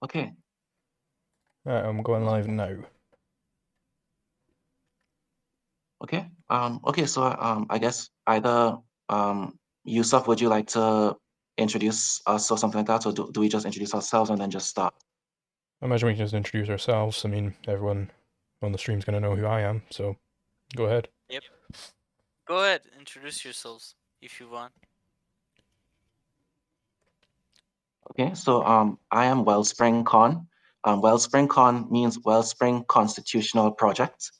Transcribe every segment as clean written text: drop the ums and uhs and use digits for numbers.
Okay. Alright, I'm going live now. Okay. Okay. So I guess either Yusuf, would you like to introduce us or something like that, or do we just introduce ourselves and then just start? I imagine we can just introduce ourselves. I mean, everyone on the stream's gonna know who I am, so go ahead. Yep. Go ahead, introduce yourselves if you want. Okay. So I am Wellspring Con. Wellspring Con means Wellspring Constitutional Project.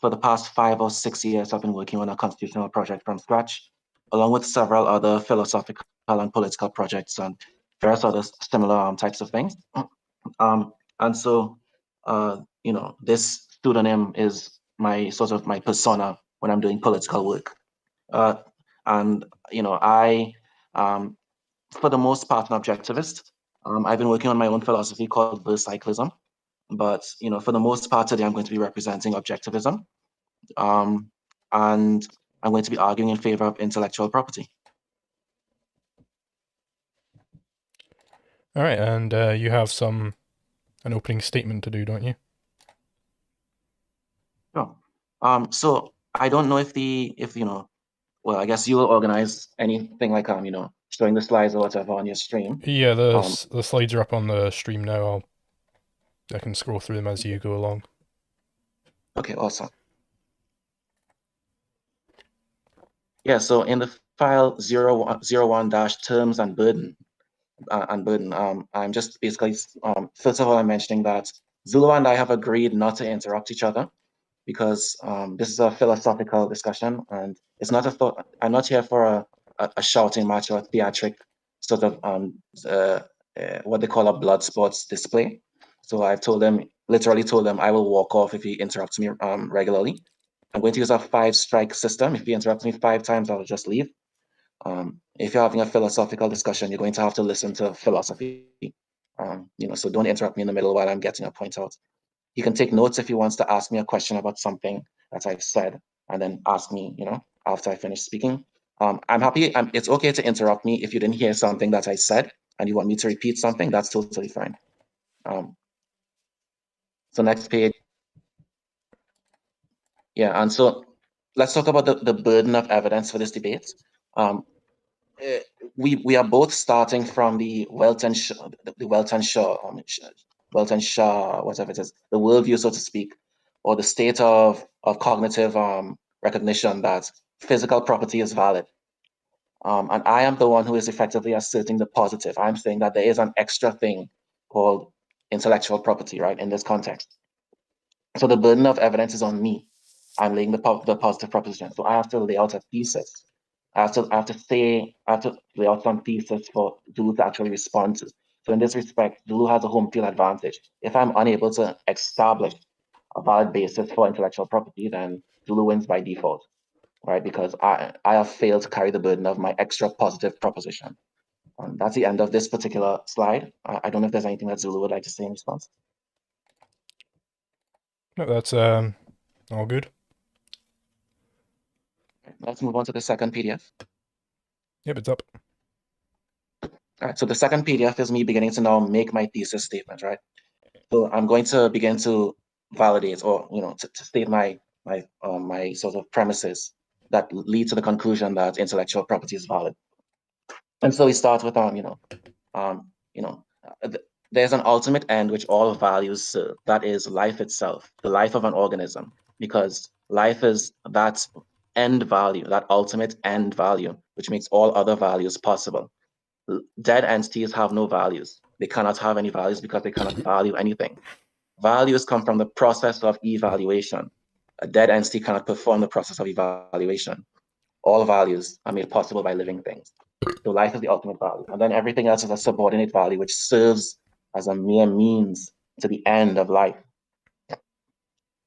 For the past 5 or 6 years, I've been working on a constitutional project from scratch, along with several other philosophical and political projects and various other similar types of things. And so, this pseudonym is my sort of my persona when I'm doing political work. Uh, and, um, for the most part, an objectivist. I've been working on my own philosophy called cyclism. But for the most part today, I'm going to be representing objectivism, and I'm going to be arguing in favor of intellectual property. Alright, and you have an opening statement to do, don't you? Sure. So I don't know well, I guess you will organize anything like showing the slides or whatever on your stream. Yeah, the slides are up on the stream now. I can scroll through them as you go along. Okay, awesome. Yeah, so in the file 01 terms and burden, I'm just basically, first of all, I'm mentioning that Zulu and I have agreed not to interrupt each other because this is a philosophical discussion and it's not I'm not here for a shouting match or a theatric sort of what they call a blood sports display. So I've literally told them I will walk off if he interrupts me regularly. I'm going to use a 5-strike system. If he interrupts me 5 times, I'll just leave. If you're having a philosophical discussion, you're going to have to listen to philosophy. So don't interrupt me in the middle while I'm getting a point out. He can take notes if he wants to ask me a question about something that I've said, and then ask me, after I finish speaking. I'm happy. It's okay to interrupt me if you didn't hear something that I said and you want me to repeat something. That's totally fine. So next page. Yeah, and so let's talk about the burden of evidence for this debate. We are both starting from the Welton Shaw, whatever it is, the worldview, so to speak, or the state of cognitive recognition that physical property is valid. And I am the one who is effectively asserting the positive. I'm saying that there is an extra thing called intellectual property, right, in this context. So the burden of evidence is on me. I'm laying the positive proposition. So I have to lay out a thesis. I have to lay out some thesis for Zulu to actually respond to. So in this respect, Zulu has a home field advantage. If I'm unable to establish a valid basis for intellectual property, then Zulu wins by default, right? Because I have failed to carry the burden of my extra positive proposition. That's the end of this particular slide. I don't know if there's anything that Zulu would like to say in response. No, that's all good. Let's move on to the second PDF. Yep, it's up. All right, so the second PDF is me beginning to now make my thesis statement, right? So I'm going to begin to validate or, to state my sort of premises that lead to the conclusion that intellectual property is valid. And so we start with, there's an ultimate end which all values serve. That is life itself, the life of an organism, because life is that end value, that ultimate end value, which makes all other values possible. Dead entities have no values. They cannot have any values because they cannot value anything. Values come from the process of evaluation. A dead entity cannot perform the process of evaluation. All values are made possible by living things. So life is the ultimate value. And then everything else is a subordinate value, which serves as a mere means to the end of life.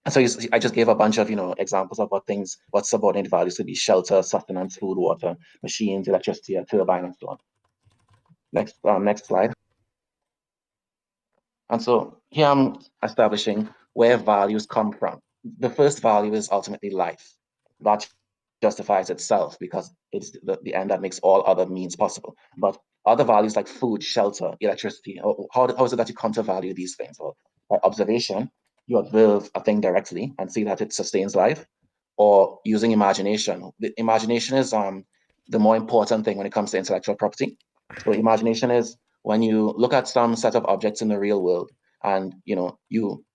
So I just gave a bunch of examples of what subordinate values could be: shelter, sustenance, food, water, machines, electricity, a turbine, and so on. Next slide. And so here I'm establishing where values come from. The first value is ultimately life. That justifies itself because it's the end that makes all other means possible. But other values like food, shelter, electricity, how is it that you come to value these things? Well, by observation, you observe a thing directly and see that it sustains life, or using imagination. The imagination is the more important thing when it comes to intellectual property. So imagination is when you look at some set of objects in the real world, and you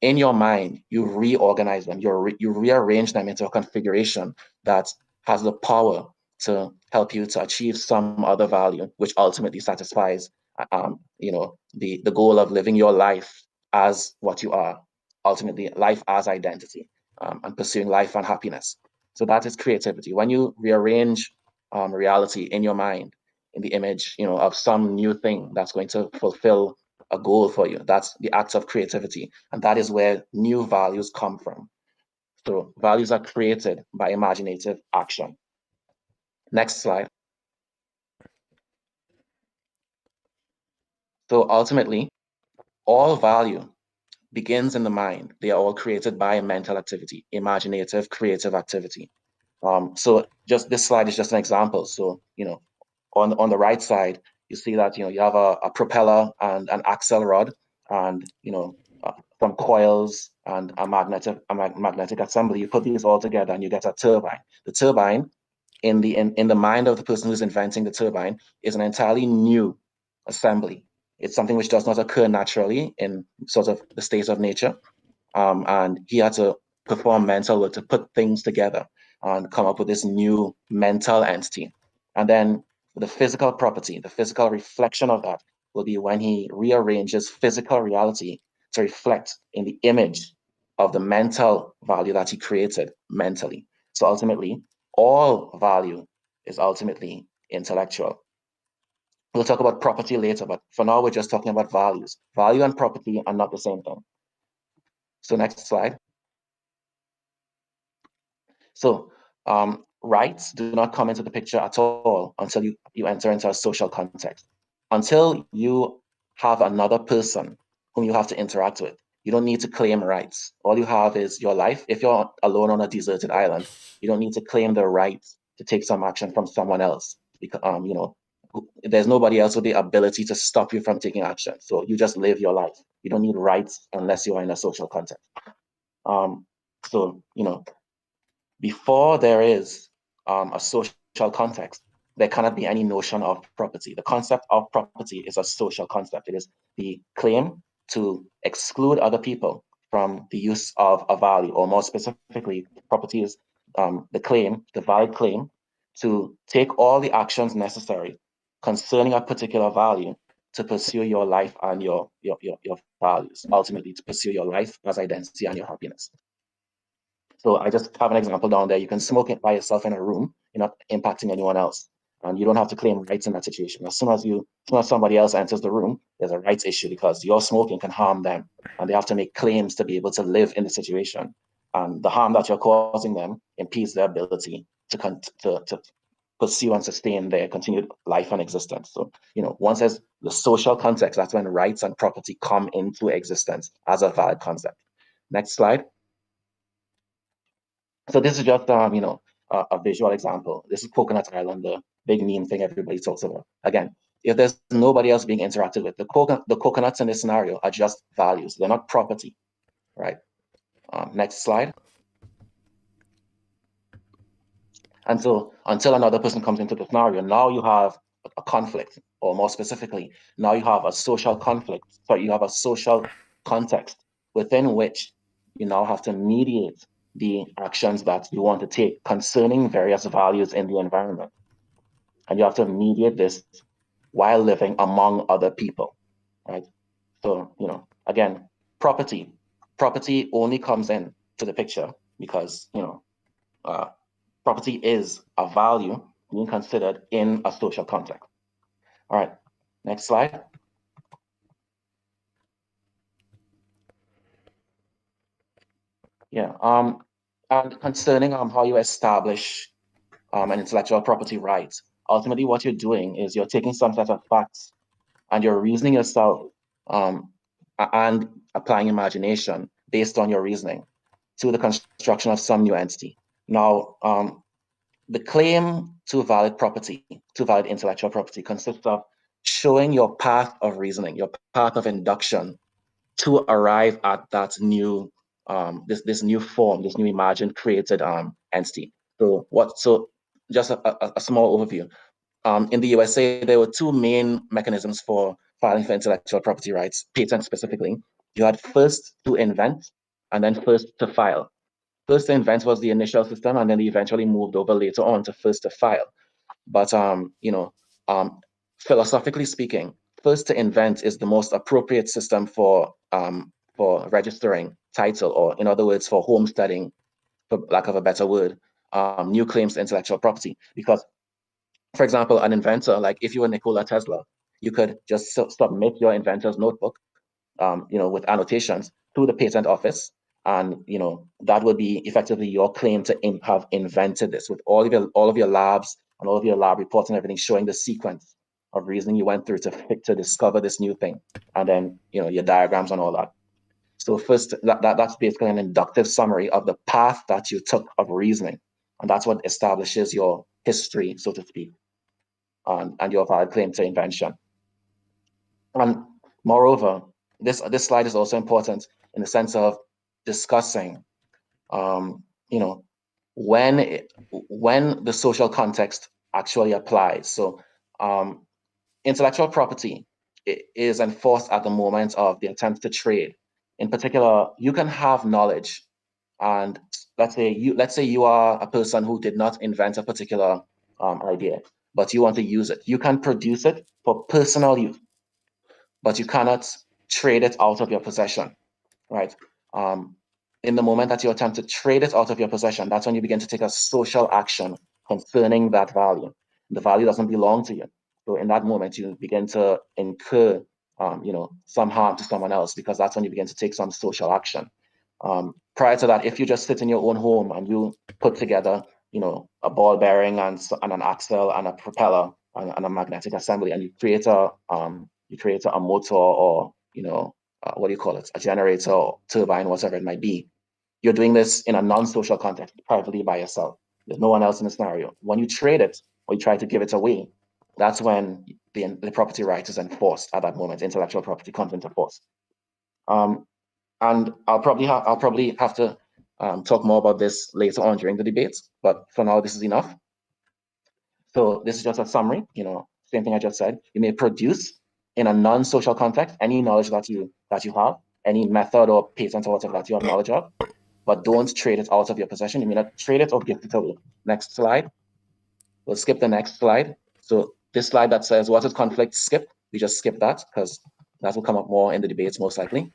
in your mind you reorganize them, you rearrange them into a configuration that has the power to help you to achieve some other value, which ultimately satisfies the goal of living your life as what you are, ultimately life as identity, and pursuing life and happiness. So that is creativity. When you rearrange reality in your mind in the image of some new thing that's going to fulfill a goal for you, that's the act of creativity, and that is where new values come from. So values are created by imaginative action. Next slide. So ultimately, all value begins in the mind. They are all created by mental activity, imaginative, creative activity. So just this slide is just an example. So, on the right side, you see that, you have a propeller and an axle rod and, some coils and a magnetic assembly. You put these all together and you get a turbine. The turbine in the mind of the person who's inventing the turbine is an entirely new assembly. It's something which does not occur naturally in sort of the state of nature. And he had to perform mental work to put things together and come up with this new mental entity. And then the physical property, the physical reflection of that will be when he rearranges physical reality to reflect in the image of the mental value that he created mentally. So ultimately, all value is ultimately intellectual. We'll talk about property later, but for now, we're just talking about values. Value and property are not the same thing. So next slide. So rights do not come into the picture at all until you enter into a social context. Until you have another person whom you have to interact with, you don't need to claim rights. All you have is your life. If you're alone on a deserted island, you don't need to claim the right to take some action from someone else, because there's nobody else with the ability to stop you from taking action. So you just live your life. You don't need rights unless you are in a social context. So before there is a social context, there cannot be any notion of property. The concept of property is a social concept. It is the claim to exclude other people from the use of a value, or more specifically, property is the valid claim to take all the actions necessary concerning a particular value to pursue your life and your values, ultimately to pursue your life as identity and your happiness. So I just have an example down there. You can smoke it by yourself in a room. You're not impacting anyone else. And you don't have to claim rights in that situation. As soon as somebody else enters the room, there's a rights issue because your smoking can harm them. And they have to make claims to be able to live in the situation. And the harm that you're causing them impedes their ability to pursue and sustain their continued life and existence. So, once there's the social context, that's when rights and property come into existence as a valid concept. Next slide. So this is just a visual example. This is Coconut Island, the big meme thing everybody talks about. Again, if there's nobody else being interacted with, the coconuts in this scenario are just values. They're not property, right? Next slide. And so until another person comes into the scenario, now you have a conflict, or more specifically, now you have a social conflict. So you have a social context within which you now have to mediate the actions that you want to take concerning various values in the environment. And you have to mediate this while living among other people, right? So, again, property only comes in to the picture because, property is a value being considered in a social context. All right, next slide. Yeah, and concerning how you establish an intellectual property right, ultimately what you're doing is you're taking some set of facts and you're reasoning yourself and applying imagination based on your reasoning to the construction of some new entity. Now, the claim to valid property, to valid intellectual property, consists of showing your path of reasoning, your path of induction to arrive at that new this new form, this new imagined created entity. So just a small overview. In the USA, there were two main mechanisms for filing for intellectual property rights, patents specifically. You had first to invent and then first to file. First to invent was the initial system, and then they eventually moved over later on to first to file. But philosophically speaking, first to invent is the most appropriate system for registering title, or in other words, for homesteading, for lack of a better word, new claims to intellectual property. Because, for example, an inventor, like if you were Nikola Tesla, you could just submit your inventor's notebook, with annotations to the patent office, and that would be effectively your claim to have invented this, with all of your labs and all of your lab reports and everything showing the sequence of reasoning you went through to discover this new thing, and then your diagrams and all that. So first, that's basically an inductive summary of the path that you took of reasoning, and that's what establishes your history, so to speak, and your valid claim to invention. And moreover, this slide is also important in the sense of discussing, when the social context actually applies. So, intellectual property is enforced at the moment of the attempt to trade. In particular, you can have knowledge, and let's say you are a person who did not invent a particular idea, but you want to use it. You can produce it for personal use, but you cannot trade it out of your possession, right? In the moment that you attempt to trade it out of your possession, that's when you begin to take a social action concerning that value. The value doesn't belong to you. So in that moment, you begin to incur, some harm to someone else, because that's when you begin to take some social action. Prior to that, if you just sit in your own home and you put together, a ball bearing and an axle and a propeller and a magnetic assembly, and you create a motor, or what do you call it, a generator, turbine, whatever it might be. You're doing this in a non-social context, privately by yourself. There's no one else in the scenario. When you trade it or you try to give it away, that's when the property right is enforced. At that moment, intellectual property comes into force. And I'll probably have to talk more about this later on during the debates, but for now, this is enough. So this is just a summary. Same thing I just said. You may produce in a non-social context any knowledge that you have, any method or patent or whatever that you have knowledge of, but don't trade it out of your possession. You may not trade it or gift it away. Next slide. We'll skip the next slide. So this slide that says what is conflict, skip. We just skip that because that will come up more in the debates most likely.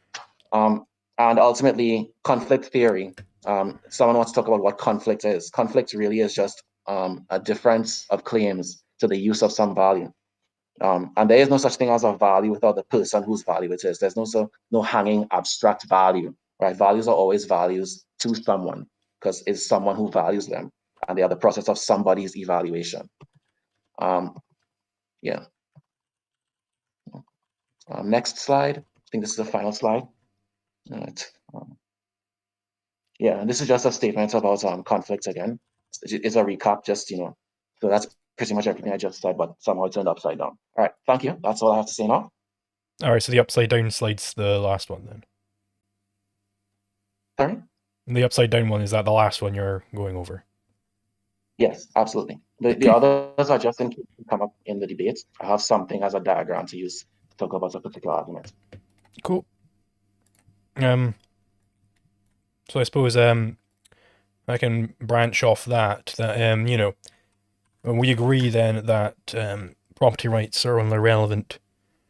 And ultimately, conflict theory. Someone wants to talk about what conflict is. Conflict really is just a difference of claims to the use of some value. And there is no such thing as a value without the person whose value it is. There's no hanging abstract value, right? Values are always values to someone, because it's someone who values them, and they are the process of somebody's evaluation. Yeah. Next slide. I think this is the final slide. All right. Yeah, and this is just a statement about conflicts again. It's a recap, just, so that's pretty much everything I just said, but somehow turned upside down. All right, thank you. That's all I have to say now. All right, so the upside down slide's the last one then. Sorry? The upside down one, is that the last one you're going over? Yes, absolutely. The others are just in case they come up in the debates. I have something as a diagram to use to talk about a particular argument. Cool. So I suppose I can branch off that we agree then that property rights are only relevant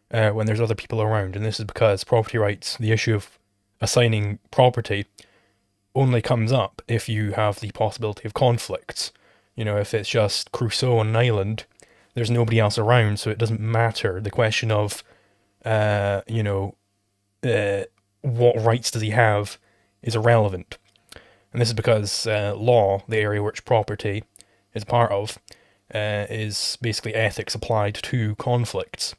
when there's other people around, and this is because property rights, the issue of assigning property, only comes up if you have the possibility of conflicts. If it's just Crusoe on an island, there's nobody else around, so it doesn't matter. The question of, what rights does he have is irrelevant. And this is because law, the area which property is part of, is basically ethics applied to conflicts,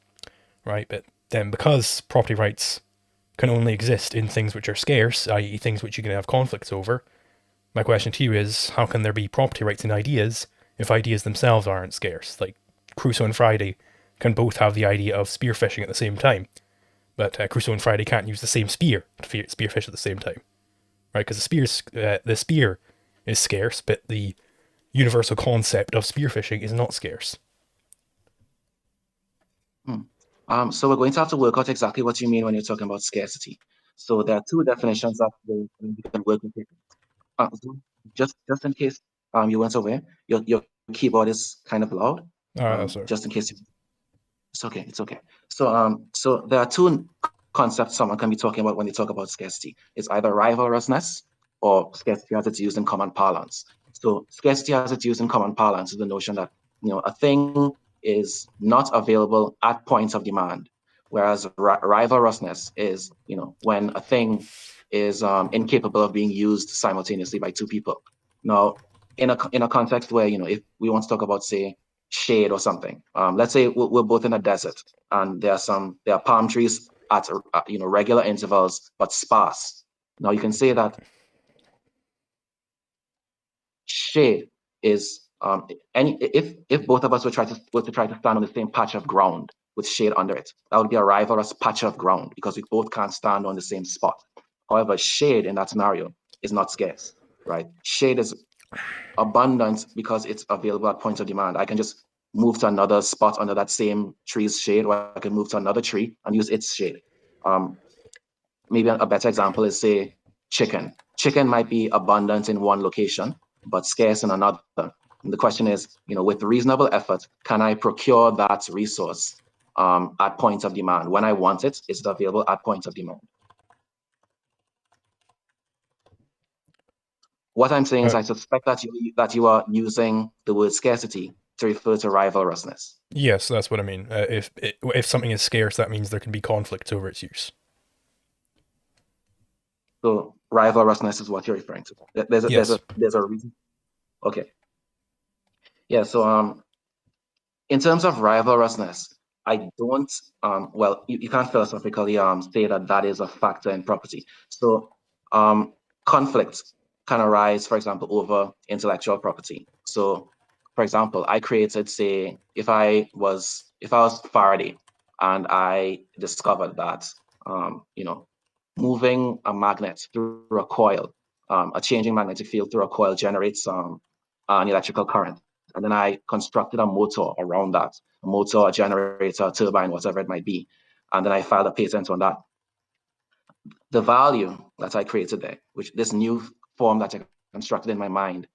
right? But then because property rights can only exist in things which are scarce, i.e. things which you can have conflicts over, my question to you is, how can there be property rights in ideas if ideas themselves aren't scarce. Like, Crusoe and Friday can both have the idea of spearfishing at the same time, but Crusoe and Friday can't use the same spear to spearfish at the same time, right? Because the spear is scarce, but the universal concept of spearfishing is not scarce. So we're going to have to work out exactly what you mean when you're talking about scarcity. So there are two definitions that we can work with. So just in case you weren't aware, your keyboard is kind of loud. Sorry. Just in case it's okay. It's okay. So there are two concepts someone can be talking about when they talk about scarcity. It's either rivalrousness or scarcity as it's used in common parlance. So scarcity as it's used in common parlance is the notion that a thing is not available at points of demand, whereas rivalrousness is when a thing is incapable of being used simultaneously by two people. Now, in a context where if we want to talk about, say, shade or something, let's say we're both in a desert and there are palm trees at regular intervals but sparse. Now you can say that shade is if both of us were to try to stand on the same patch of ground with shade under it, that would be a rivalrous patch of ground because we both can't stand on the same spot. However, shade in that scenario is not scarce, right? Shade is abundant because it's available at points of demand. I can just move to another spot under that same tree's shade, or I can move to another tree and use its shade. Maybe a better example is, say, chicken. Chicken might be abundant in one location, but scarce in another. And the question is, with reasonable effort, can I procure that resource at points of demand? When I want it, is it available at points of demand? What I'm saying is I suspect that you are using the word scarcity to refer to rivalrousness. Yes, that's what I mean. If something is scarce, that means there can be conflicts over its use. So rivalrousness is what you're referring to. There's a reason. Okay. Yeah. So in terms of rivalrousness, I don't. Well, you can't philosophically say that is a factor in property. So conflict can arise, for example, over intellectual property. So, for example, I created, say, if I was Faraday and I discovered that moving a magnet through a coil, a changing magnetic field through a coil generates an electrical current. And then I constructed a motor around that, a motor, a generator, a turbine, whatever it might be. And then I filed a patent on that. The value that I created there, which this new form that I constructed in my mind,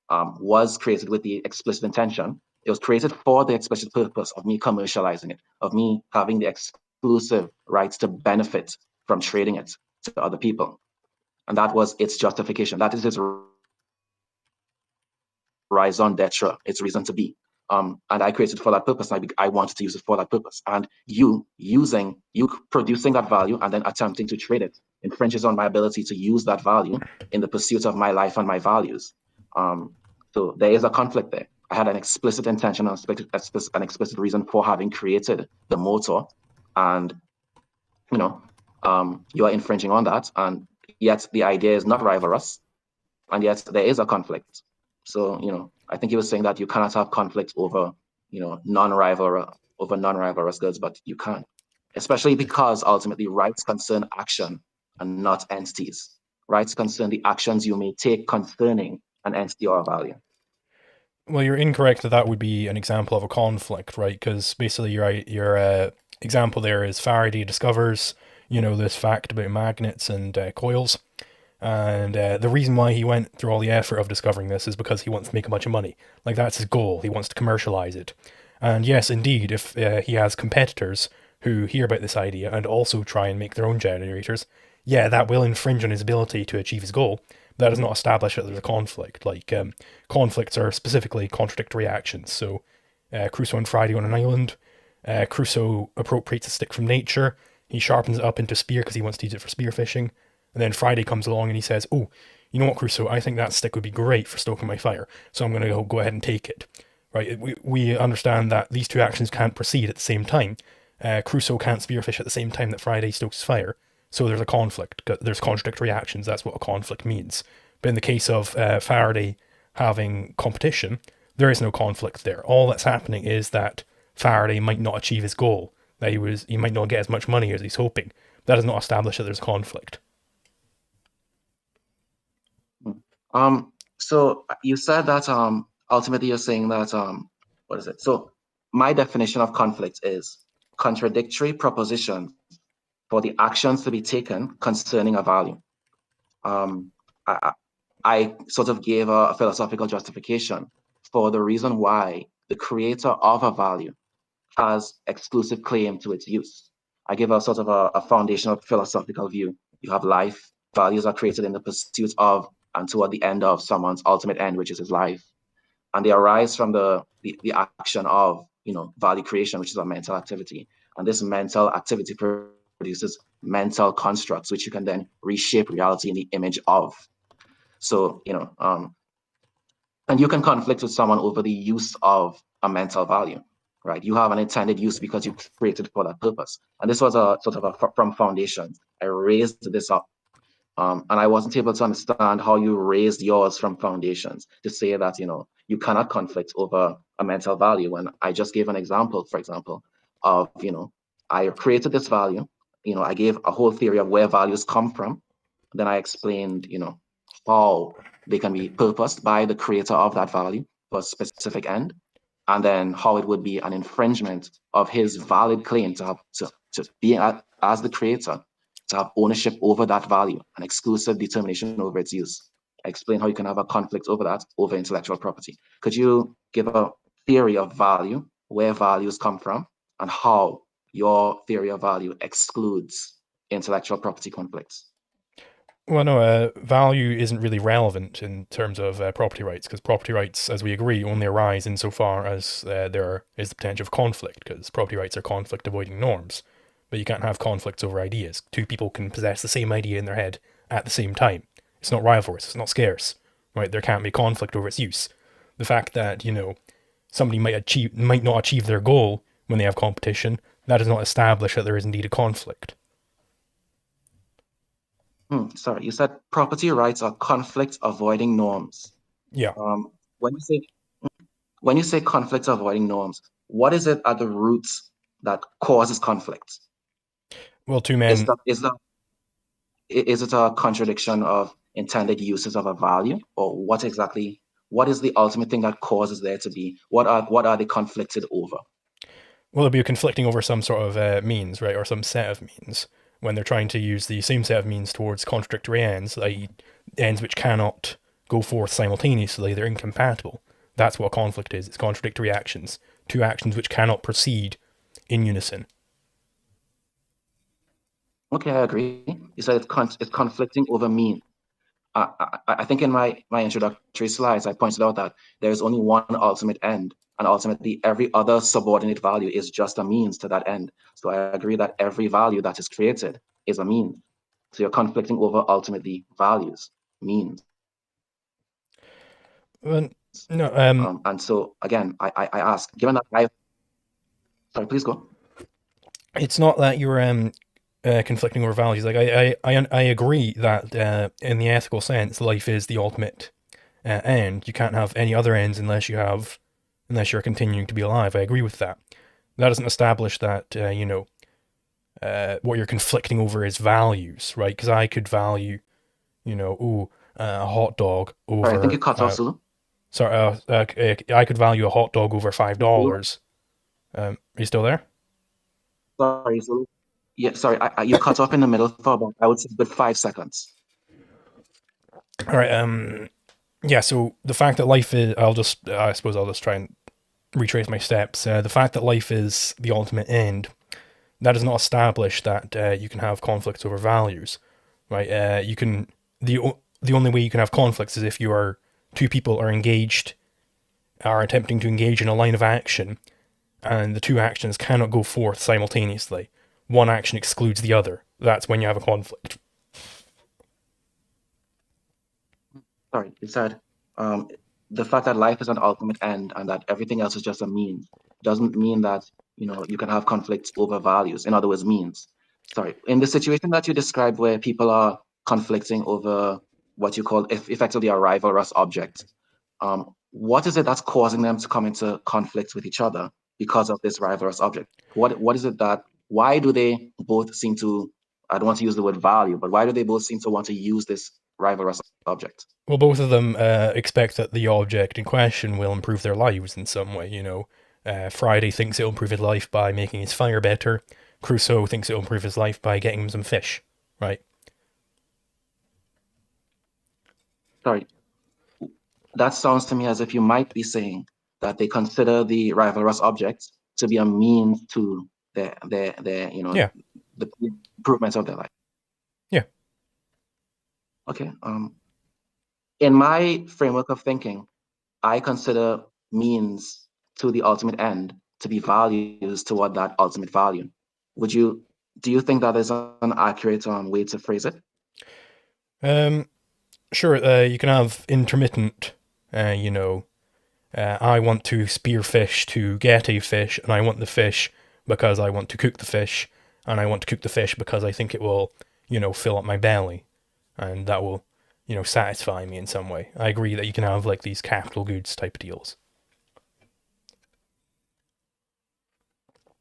was created with the explicit intention. It was created for the explicit purpose of me commercializing it, of me having the exclusive rights to benefit from trading it to other people. And that was its justification. That is its raison d'etre, its reason to be. And I created for that purpose. And I wanted to use it for that purpose. And you producing that value and then attempting to trade it infringes on my ability to use that value in the pursuit of my life and my values. So there is a conflict there. I had an explicit intention, an explicit reason for having created the motor, and you are infringing on that, and yet the idea is not rivalrous, and yet there is a conflict. So I think he was saying that you cannot have conflict over non-rivalrous goods, but you can, especially because ultimately rights concern action and not entities. Rights concern the actions you may take concerning an entity or a value. Well, you're incorrect that would be an example of a conflict, right? Because basically your example there is Faraday discovers, this fact about magnets and coils. And the reason why he went through all the effort of discovering this is because he wants to make a bunch of money. Like, that's his goal. He wants to commercialize it. And yes, indeed, if he has competitors who hear about this idea and also try and make their own generators, yeah, that will infringe on his ability to achieve his goal. That does not establish that there's a conflict. Like, conflicts are specifically contradictory actions. So, Crusoe and Friday on an island. Crusoe appropriates a stick from nature. He sharpens it up into a spear because he wants to use it for spearfishing. And then Friday comes along and he says, oh, you know what, Crusoe, I think that stick would be great for stoking my fire, so I'm going to go ahead and take it. Right? We understand that these two actions can't proceed at the same time. Crusoe can't spearfish at the same time that Friday stokes his fire, so there's a conflict. There's contradictory actions, that's what a conflict means. But in the case of Faraday having competition, there is no conflict there. All that's happening is that Faraday might not achieve his goal, that he might not get as much money as he's hoping. That does not establish that there's conflict. So you said that ultimately you're saying that what is it? So my definition of conflict is contradictory propositions for the actions to be taken concerning a value. I sort of gave a philosophical justification for the reason why the creator of a value has exclusive claim to its use. I give a sort of a foundational philosophical view. You have life, values are created in the pursuit of and toward the end of someone's ultimate end, which is his life. And they arise from the action of, value creation, which is a mental activity. And this mental activity produces mental constructs, which you can then reshape reality in the image of. So, and you can conflict with someone over the use of a mental value, right? You have an intended use because you created it for that purpose. And this was a sort of from foundation. I raised this up. And I wasn't able to understand how you raised yours from foundations to say that, you cannot conflict over a mental value. And I just gave an example, for example, of, I created this value, I gave a whole theory of where values come from. Then I explained, how they can be purposed by the creator of that value for a specific end, and then how it would be an infringement of his valid claim to have to be as the creator, to have ownership over that value, an exclusive determination over its use. I explain how you can have a conflict over that, over intellectual property. Could you give a theory of value, where values come from, and how your theory of value excludes intellectual property conflicts? Well, no, value isn't really relevant in terms of property rights, because property rights, as we agree, only arise insofar as there is the potential of conflict, because property rights are conflict-avoiding norms. But you can't have conflicts over ideas. Two people can possess the same idea in their head at the same time. It's not rivalrous, it's not scarce, right? There can't be conflict over its use. The fact that, somebody might not achieve their goal when they have competition, that does not establish that there is indeed a conflict. Sorry, you said property rights are conflict-avoiding norms. Yeah. When you say conflict-avoiding norms, what is it at the roots that causes conflict? Well, two men. Is it a contradiction of intended uses of a value, or what is the ultimate thing that causes there to be? What are they conflicted over? Well, they'll be conflicting over some sort of means, right, or some set of means, when they're trying to use the same set of means towards contradictory ends, i.e. ends which cannot go forth simultaneously, they're incompatible. That's what a conflict is. It's contradictory actions. Two actions which cannot proceed in unison. Okay, I agree. You said it's conflicting over mean. I think in my introductory slides, I pointed out that there's only one ultimate end, and ultimately every other subordinate value is just a means to that end. So I agree that every value that is created is a means. So you're conflicting over ultimately values, means. Well, no. And so again, I ask, given that sorry, please go. It's not that you're conflicting over values. Like I agree that in the ethical sense, life is the ultimate end. You can't have any other ends unless you're continuing to be alive. I agree with that. That doesn't establish that what you're conflicting over is values, right? Because I could value, a hot dog over. Sorry, I think you cut off, Sulu. Sorry, I could value a hot dog over $5. Are you still there? Sorry, Sulu. Yeah, sorry, you cut off in the middle for about, I would say, good 5 seconds. All right. Yeah. So the fact that life is, I suppose I'll just try and retrace my steps. The fact that life is the ultimate end, that does not establish that you can have conflicts over values, right? The only way you can have conflicts is if two people are attempting to engage in a line of action, and the two actions cannot go forth simultaneously. One action excludes the other. That's when you have a conflict. Sorry, you said the fact that life is an ultimate end and that everything else is just a means doesn't mean that you can have conflicts over values. In other words, means. Sorry, in the situation that you described where people are conflicting over what you call effectively a rivalrous object, what is it that's causing them to come into conflict with each other because of this rivalrous object? What is it that, why do they both seem to, I don't want to use the word value, but why do they both seem to want to use this rivalrous object? Well, both of them expect that the object in question will improve their lives in some way, you know. Friday thinks it'll improve his life by making his fire better. Crusoe thinks it'll improve his life by getting him some fish, right? Sorry. That sounds to me as if you might be saying that they consider the rivalrous object to be a means to their Yeah. the improvement of their life. Yeah. Okay. In my framework of thinking, I consider means to the ultimate end to be values toward that ultimate value. Do you think that is an accurate way to phrase it? Sure, you can have intermittent, I want to spear fish to get a fish, and I want the fish because I want to cook the fish, and I want to cook the fish because I think it will, fill up my belly, and that will, satisfy me in some way. I agree that you can have like these capital goods type deals.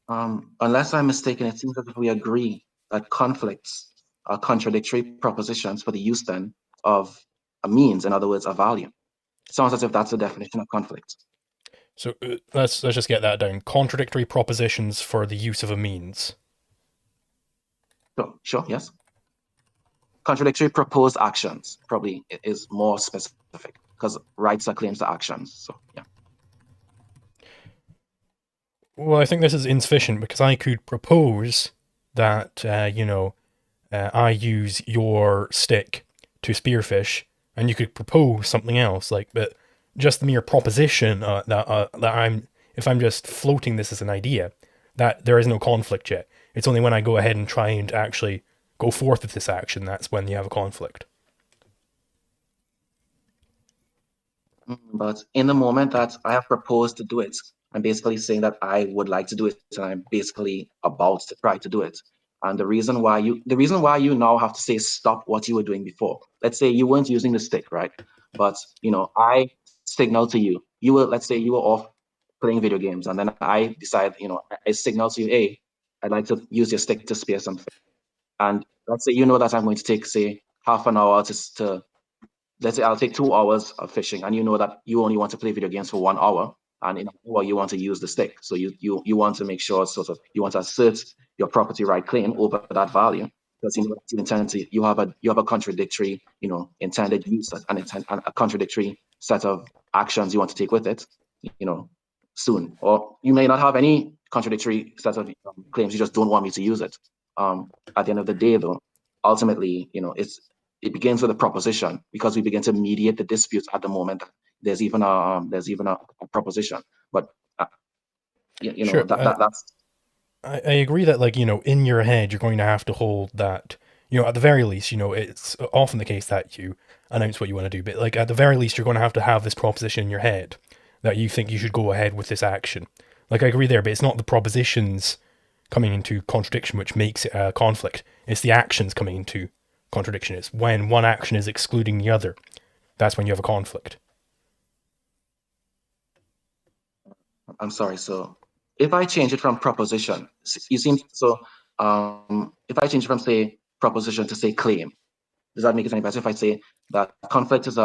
Unless I'm mistaken, it seems as if we agree that conflicts are contradictory propositions for the use then of a means, in other words, a value. It sounds as if that's the definition of conflict. So let's just get that down. Contradictory propositions for the use of a means. Sure, yes. Contradictory proposed actions probably is more specific because rights are claims to actions. So yeah. Well, I think this is insufficient because I could propose that, I use your stick to spearfish, and you could propose something else, but just the mere proposition that if I'm just floating this as an idea, that there is no conflict yet. It's only when I go ahead and try and actually go forth with this action that's when you have a conflict. But in the moment that I have proposed to do it, I'm basically saying that I would like to do it, and I'm basically about to try to do it. And the reason why you now have to say stop what you were doing before. Let's say you weren't using the stick, right? But I signal to you. Let's say you were off playing video games, and then I decide, I signal to you, hey, I'd like to use your stick to spear something. And let's say that I'm going to take, say, half an hour to let's say I'll take 2 hours of fishing, and you know that you only want to play video games for 1 hour, and in an hour you want to use the stick. So you want to make sure you want to assert your property right claim over that value, because you have a contradictory, intended use and a contradictory set of actions you want to take with it, soon. Or you may not have any contradictory set of claims, you just don't want me to use it. At the end of the day, though, ultimately, it begins with a proposition, because we begin to mediate the disputes at the moment. There's even a proposition, but Sure, that's. I agree that, in your head, you're going to have to hold that, at the very least, it's often the case that you announce what you want to do, but, at the very least, you're going to have this proposition in your head that you think you should go ahead with this action. I agree there, but it's not the propositions coming into contradiction which makes it a conflict. It's the actions coming into contradiction. Is when one action is excluding the other. That's when you have a conflict. I'm sorry. So if I change it from proposition, if I change it from, say, proposition to, say, claim, does that make it any better if I say that conflict is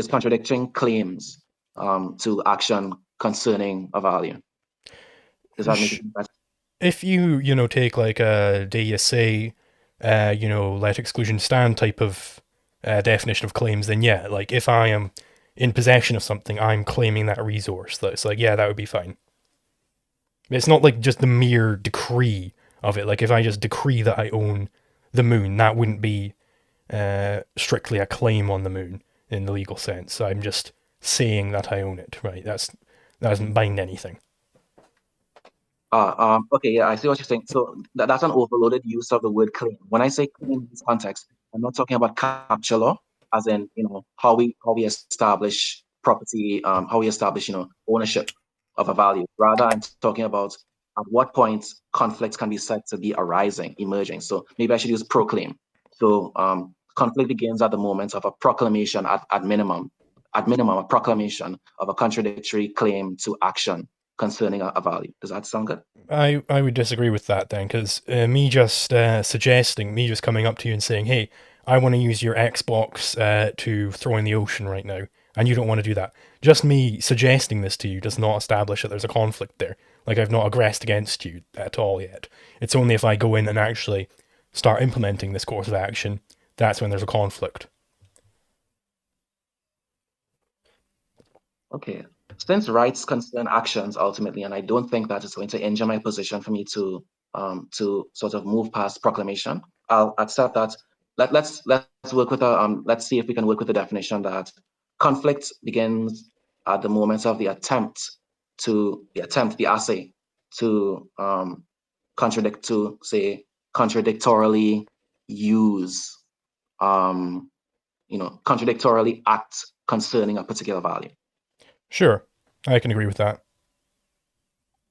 contradicting claims to action concerning a value? Does that make it any better? If you take a DSA, let exclusion stand type of definition of claims, then yeah, if I am in possession of something, I'm claiming that resource. That's that would be fine. It's not just the mere decree of it. If I just decree that I own the moon, that wouldn't be strictly a claim on the moon in the legal sense. I'm just saying that I own it, right? That doesn't bind anything. Okay, yeah, I see what you're saying. So that's an overloaded use of the word claim. When I say claim in this context, I'm not talking about capture law, as in how we establish property, how we establish ownership of a value. Rather, I'm talking about at what point conflicts can be said to be arising, emerging. So maybe I should use proclaim. So conflict begins at the moment of a proclamation at minimum, at minimum, a proclamation of a contradictory claim to action concerning a value. Does that sound good? I would disagree with that then, because me just coming up to you and saying, hey, I want to use your Xbox to throw in the ocean right now, and you don't want to do that. Just me suggesting this to you does not establish that there's a conflict there. Like, I've not aggressed against you at all yet. It's only if I go in and actually start implementing this course of action, that's when there's a conflict. Okay. Since rights concern actions ultimately, and I don't think that it's going to injure my position for me to sort of move past proclamation, I'll accept that. Let's work with let's see if we can work with the definition that conflict begins at the moment of the assay to contradictorily use contradictorily act concerning a particular value. Sure, I can agree with that.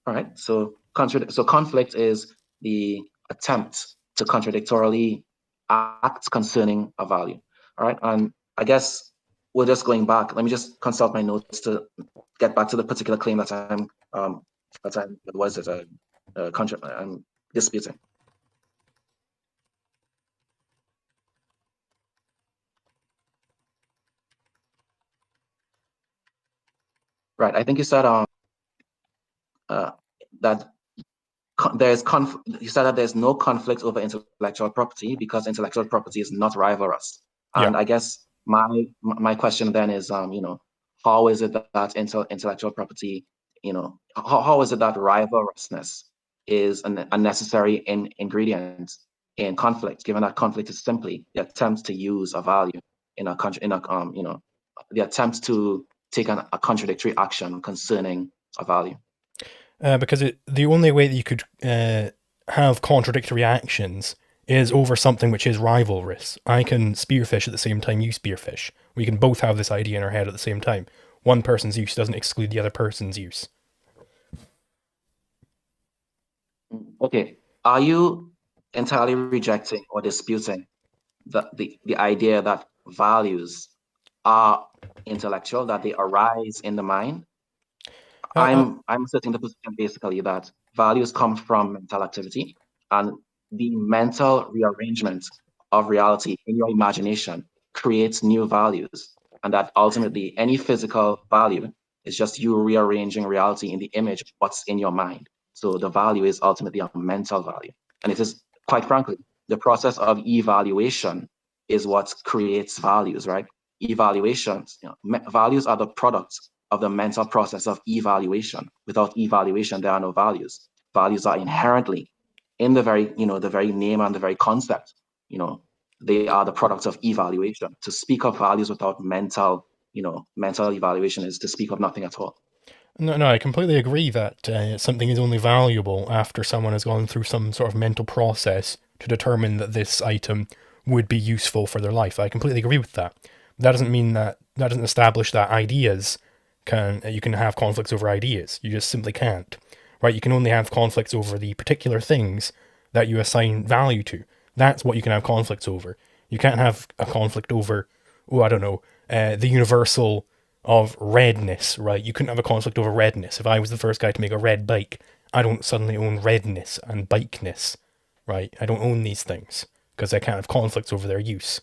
All right. So conflict is the attempt to contradictorily act concerning a value. All right. And I guess we're just going back. Let me just consult my notes to get back to the particular claim that I'm disputing. Right. I think you said that you said that there's no conflict over intellectual property because intellectual property is not rivalrous. And Yeah. I guess my question then is, how is it that intellectual property, how is it that rivalrousness is a necessary ingredient in conflict, given that conflict is simply the attempt to use a value the attempt to take a contradictory action concerning a value. Because the only way that you could have contradictory actions is over something which is rivalrous. I can spearfish at the same time you spearfish. We can both have this idea in our head at the same time. One person's use doesn't exclude the other person's use. Okay. Are you entirely rejecting or disputing the idea that values are intellectual, that they arise in the mind? I'm asserting the position basically that values come from mental activity, and the mental rearrangement of reality in your imagination creates new values, and that ultimately any physical value is just you rearranging reality in the image of what's in your mind. So the value is ultimately a mental value. And it is, quite frankly, the process of evaluation is what creates values, right? Evaluations, values are the products of the mental process of evaluation. Without evaluation, there are no values. Values are inherently in the very, the very name and the very concept, they are the products of evaluation. To speak of values without mental evaluation is to speak of nothing at all. No, I completely agree that something is only valuable after someone has gone through some sort of mental process to determine that this item would be useful for their life. I completely agree with that. That doesn't mean that doesn't establish that you can have conflicts over ideas. You just simply can't. Right? You can only have conflicts over the particular things that you assign value to. That's what you can have conflicts over. You can't have a conflict over, the universal of redness, right? You couldn't have a conflict over redness. If I was the first guy to make a red bike, I don't suddenly own redness and bikeness, right? I don't own these things because I can't have conflicts over their use.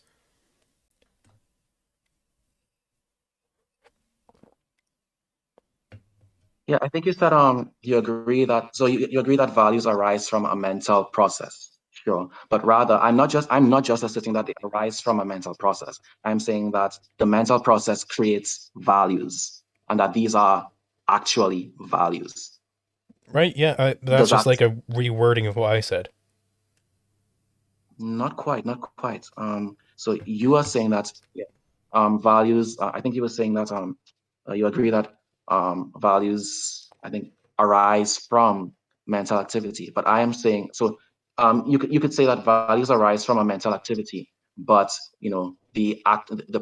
Yeah, I think you said you agree that you agree that values arise from a mental process. Sure. But rather I'm not just asserting that they arise from a mental process. I'm saying that the mental process creates values and that these are actually values. Right? Yeah, that's just like a rewording of what I said. Not quite. So you are saying that values, I think you were saying that you agree that values, I think, arise from mental activity. But I am saying, so you could say that values arise from a mental activity, but the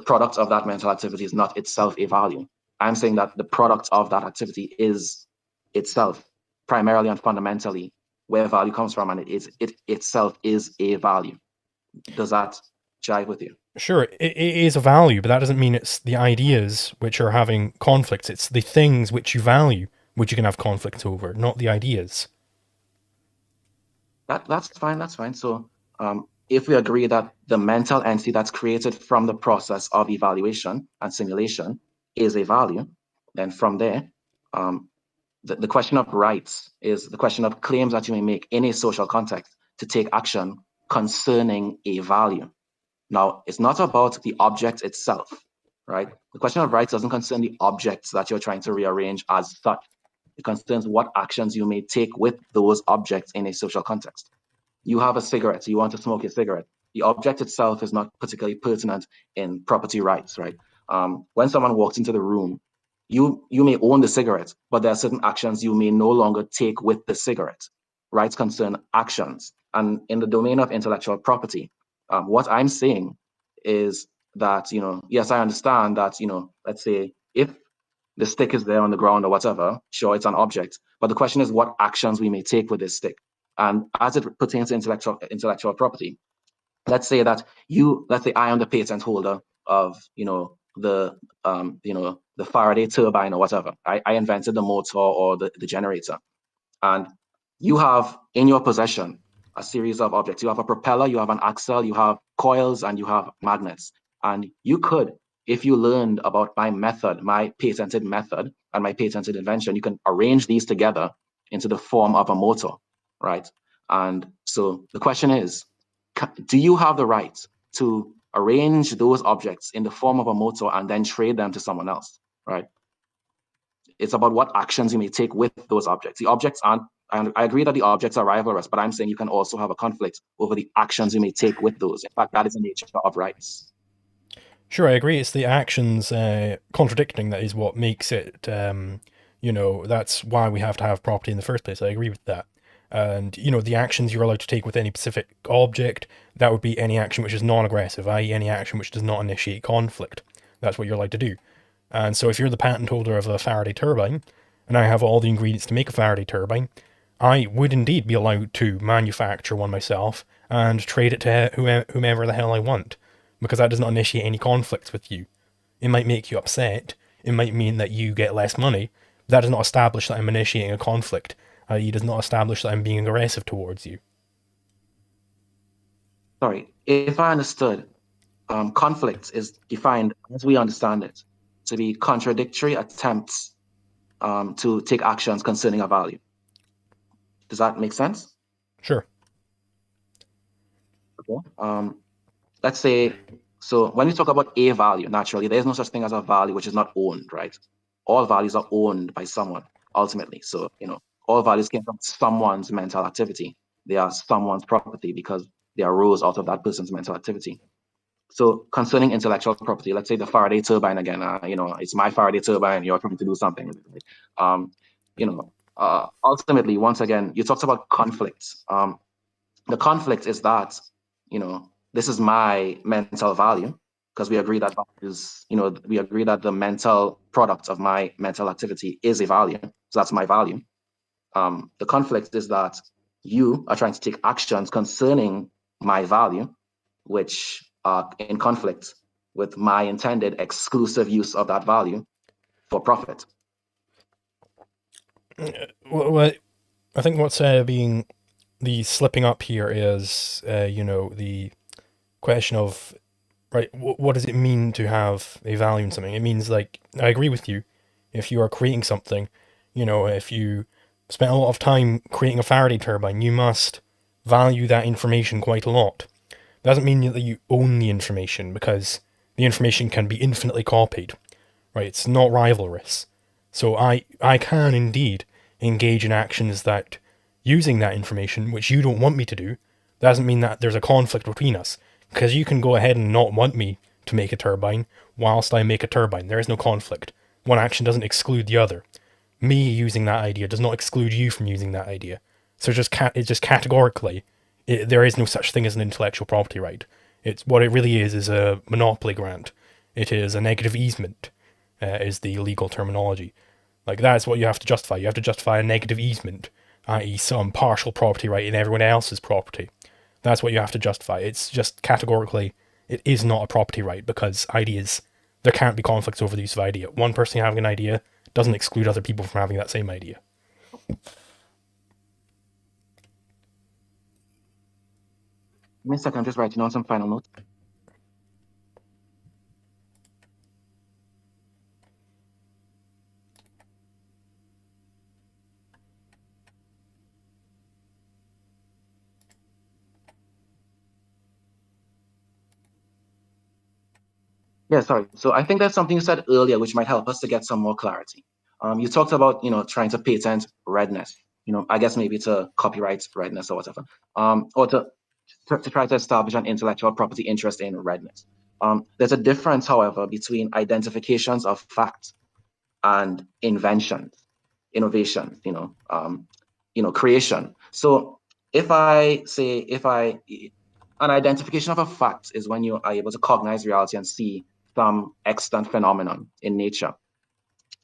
product of that mental activity is not itself a value. I'm saying that the product of that activity is itself primarily and fundamentally where value comes from, and it itself is a value. Does that jive with you? Sure, it is a value, but that doesn't mean it's the ideas which are having conflicts. It's the things which you value which you can have conflicts over, not the ideas. That's fine. That's fine. So if we agree that the mental entity that's created from the process of evaluation and simulation is a value, then from there, the question of rights is the question of claims that you may make in a social context to take action concerning a value. Now, it's not about the object itself, right? The question of rights doesn't concern the objects that you're trying to rearrange as such. It concerns what actions you may take with those objects in a social context. You have a cigarette, so you want to smoke a cigarette. The object itself is not particularly pertinent in property rights, right? When someone walks into the room, you may own the cigarette, but there are certain actions you may no longer take with the cigarette. Rights concern actions. And in the domain of intellectual property, what I'm saying is that, yes, I understand that, let's say if the stick is there on the ground or whatever, sure, it's an object. But the question is what actions we may take with this stick. And as it pertains to intellectual property, let's say I am the patent holder of, the Faraday turbine or whatever. I invented the motor or the generator. And you have in your possession a series of objects. You have a propeller, you have an axle, you have coils, and you have magnets. And you could, if you learned about my method, my patented method and my patented invention, you can arrange these together into the form of a motor, right? And so the question is, do you have the right to arrange those objects in the form of a motor and then trade them to someone else, right? It's about what actions you may take with those objects. The objects aren't, and I agree that the objects are rivalrous, but I'm saying you can also have a conflict over the actions you may take with those. In fact, that is the nature of rights. Sure, I agree. It's the actions contradicting that is what makes it, that's why we have to have property in the first place. I agree with that. And, the actions you're allowed to take with any specific object, that would be any action which is non-aggressive, i.e. any action which does not initiate conflict. That's what you're allowed to do. And so if you're the patent holder of a Faraday turbine, and I have all the ingredients to make a Faraday turbine, I would indeed be allowed to manufacture one myself and trade it to whomever the hell I want, because that does not initiate any conflicts with you. It might make you upset, it might mean that you get less money, but that does not establish that I'm initiating a conflict, i.e. does not establish that I'm being aggressive towards you. Sorry, if I understood, conflict is defined, as we understand it, to be contradictory attempts to take actions concerning a value. Does that make sense? Sure. Okay. Let's say, so when we talk about a value, naturally, there's no such thing as a value which is not owned, right? All values are owned by someone, ultimately. So, all values came from someone's mental activity. They are someone's property because they arose out of that person's mental activity. So concerning intellectual property, let's say the Faraday turbine again, it's my Faraday turbine, you're trying to do something with it. Ultimately, once again, you talked about conflicts. The conflict is that, this is my mental value, because we agree that the mental product of my mental activity is a value. So that's my value. The conflict is that you are trying to take actions concerning my value, which are in conflict with my intended exclusive use of that value for profit. Well, I think what's being the slipping up here is, the question of, right, what does it mean to have a value in something? It means, like, I agree with you. If you are creating something, if you spent a lot of time creating a Faraday turbine, you must value that information quite a lot. It doesn't mean that you own the information, because the information can be infinitely copied, right? It's not rivalrous. So I can indeed engage in actions that, using that information, which you don't want me to do, doesn't mean that there's a conflict between us, because you can go ahead and not want me to make a turbine whilst I make a turbine. There is no conflict. One action doesn't exclude the other. Me using that idea does not exclude you from using that idea. So it's just categorically, there is no such thing as an intellectual property right. It's what it really is a monopoly grant. It is a negative easement, is the legal terminology. Like, that's what you have to justify. You have to justify a negative easement, i.e. some partial property right in everyone else's property. That's what you have to justify. It's just categorically it is not a property right, because ideas, there can't be conflicts over the use of idea. One person having an idea doesn't exclude other people from having that same idea. Give me a second, I'm just writing on some final notes. Yeah, sorry. So I think that's something you said earlier, which might help us to get some more clarity. You talked about, trying to patent redness. I guess maybe to copyright redness or whatever, or to try to establish an intellectual property interest in redness. There's a difference, however, between identifications of facts and inventions, innovations, creation. So an identification of a fact is when you are able to cognize reality and see some extant phenomenon in nature.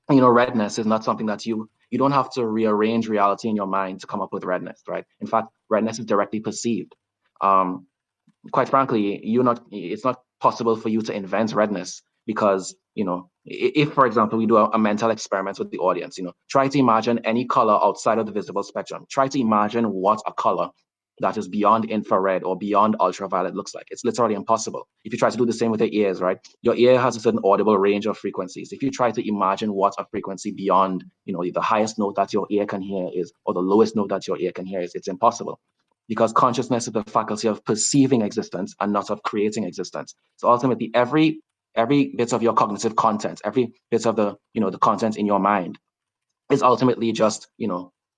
Redness is not something that you don't have to rearrange reality in your mind to come up with redness, right? In fact, redness is directly perceived. Quite frankly, it's not possible for you to invent redness, because if, for example, we do a mental experiment with the audience, try to imagine any color outside of the visible spectrum. Try to imagine what a color that is beyond infrared or beyond ultraviolet looks like. It's literally impossible. If you try to do the same with your ears, right? Your ear has a certain audible range of frequencies. If you try to imagine what a frequency beyond, the highest note that your ear can hear is, or the lowest note that your ear can hear is, it's impossible. Because consciousness is the faculty of perceiving existence and not of creating existence. So ultimately, every bit of your cognitive content, every bit of the content in your mind is ultimately just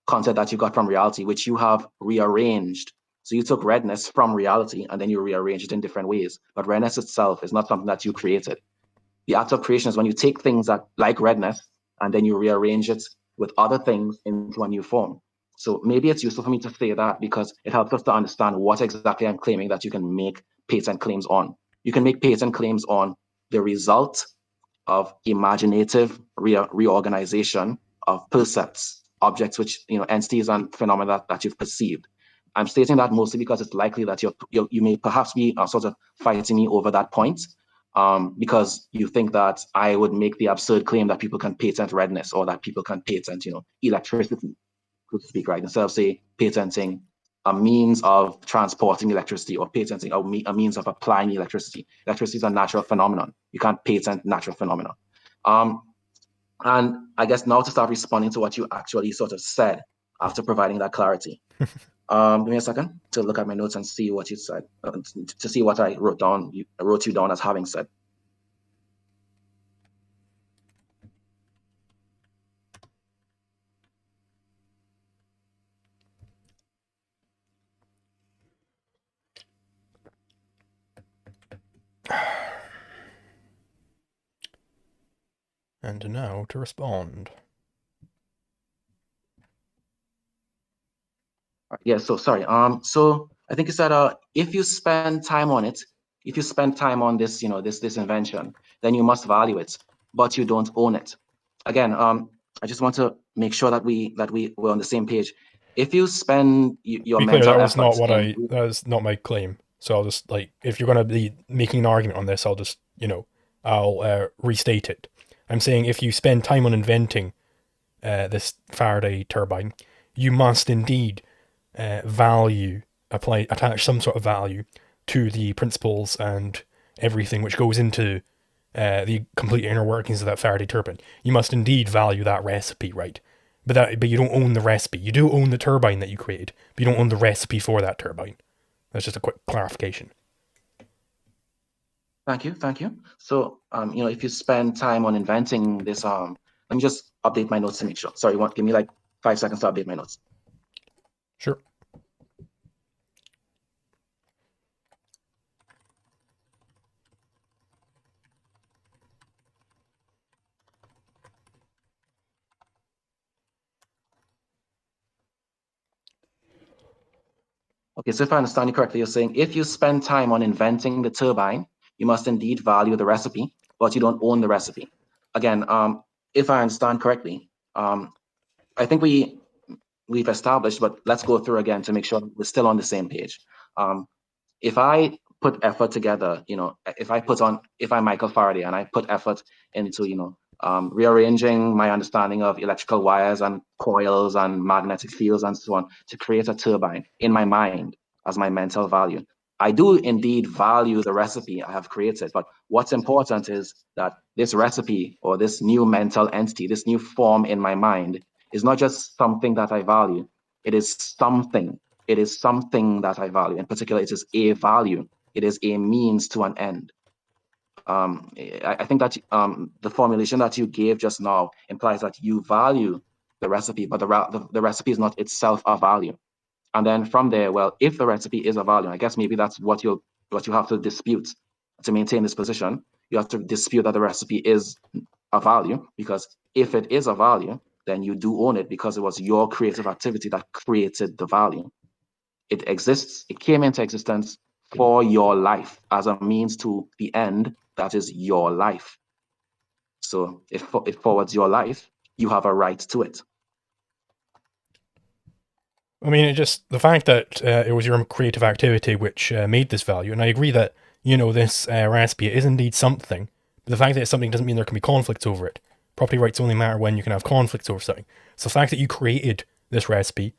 content that you got from reality, which you have rearranged. So you took redness from reality and then you rearrange it in different ways. But redness itself is not something that you created. The act of creation is when you take things that, like redness, and then you rearrange it with other things into a new form. So maybe it's useful for me to say that, because it helps us to understand what exactly I'm claiming that you can make patent claims on. You can make patent claims on the result of imaginative reorganization of percepts, objects, which, entities and phenomena that you've perceived. I'm stating that mostly because it's likely that you may perhaps be sort of fighting me over that point, because you think that I would make the absurd claim that people can patent redness, or that people can patent, electricity, so to speak, right? Instead of, say, patenting a means of transporting electricity, or patenting a means of applying electricity. Electricity is a natural phenomenon. You can't patent natural phenomena. And I guess now to start responding to what you actually sort of said after providing that clarity. Give me a second to look at my notes and see what you said, to see what I wrote you down as having said. And now to respond. Yeah, so sorry. So I think you said, if you spend time on it, if you spend time on this, this invention, then you must value it, but you don't own it. Again, I just want to make sure that we're on the same page. If you spend your mental that was not efforts what that was not my claim. So I'll just, like, if you're going to be making an argument on this, I'll just, I'll restate it. I'm saying if you spend time on inventing this Faraday turbine, you must indeed attach some sort of value to the principles and everything which goes into the complete inner workings of that Faraday turbine. You must indeed value that recipe, right? But you don't own the recipe. You do own the turbine that you created, but you don't own the recipe for that turbine. That's just a quick clarification. Thank you. So, if you spend time on inventing this, let me just update my notes to make sure. Sorry, give me like 5 seconds to update my notes. Sure. Okay, so if I understand you correctly, you're saying if you spend time on inventing the turbine, you must indeed value the recipe, but you don't own the recipe. Again, if I understand correctly, I think we've established, but let's go through again to make sure we're still on the same page. If I put effort together, if I'm Michael Faraday and I put effort into, rearranging my understanding of electrical wires and coils and magnetic fields and so on to create a turbine in my mind as my mental value. I do indeed value the recipe I have created, but what's important is that this recipe or this new mental entity, this new form in my mind is not just something that I value, it is something. It is something that I value. In particular, it is a value. It is a means to an end. I think that the formulation that you gave just now implies that you value the recipe, but the recipe is not itself a value. And then from there, well, if the recipe is a value, I guess maybe that's what you have to dispute to maintain this position. You have to dispute that the recipe is a value, because if it is a value, then you do own it because it was your creative activity that created the value. It exists, it came into existence for your life as a means to the end that is your life. So if it forwards your life, you have a right to it. I mean, the fact that it was your creative activity which made this value, and I agree that, this recipe is indeed something, but the fact that it's something doesn't mean there can be conflicts over it. Property rights only matter when you can have conflicts over something. So the fact that you created this recipe,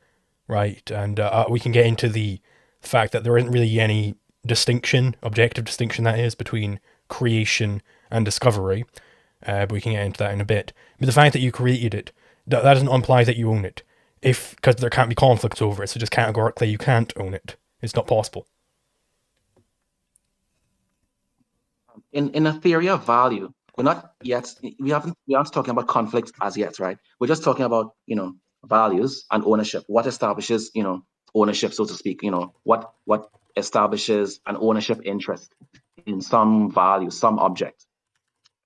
right, and we can get into the fact that there isn't really any distinction, objective distinction that is, between creation and discovery, but we can get into that in a bit. But the fact that you created it, that doesn't imply that you own it. Because there can't be conflicts over it, so just categorically you can't own it. It's not possible. In a theory of value, we're not yet, we aren't talking about conflicts as yet, right? We're just talking about, values and ownership. What establishes, ownership, so to speak, what establishes an ownership interest in some value, some object.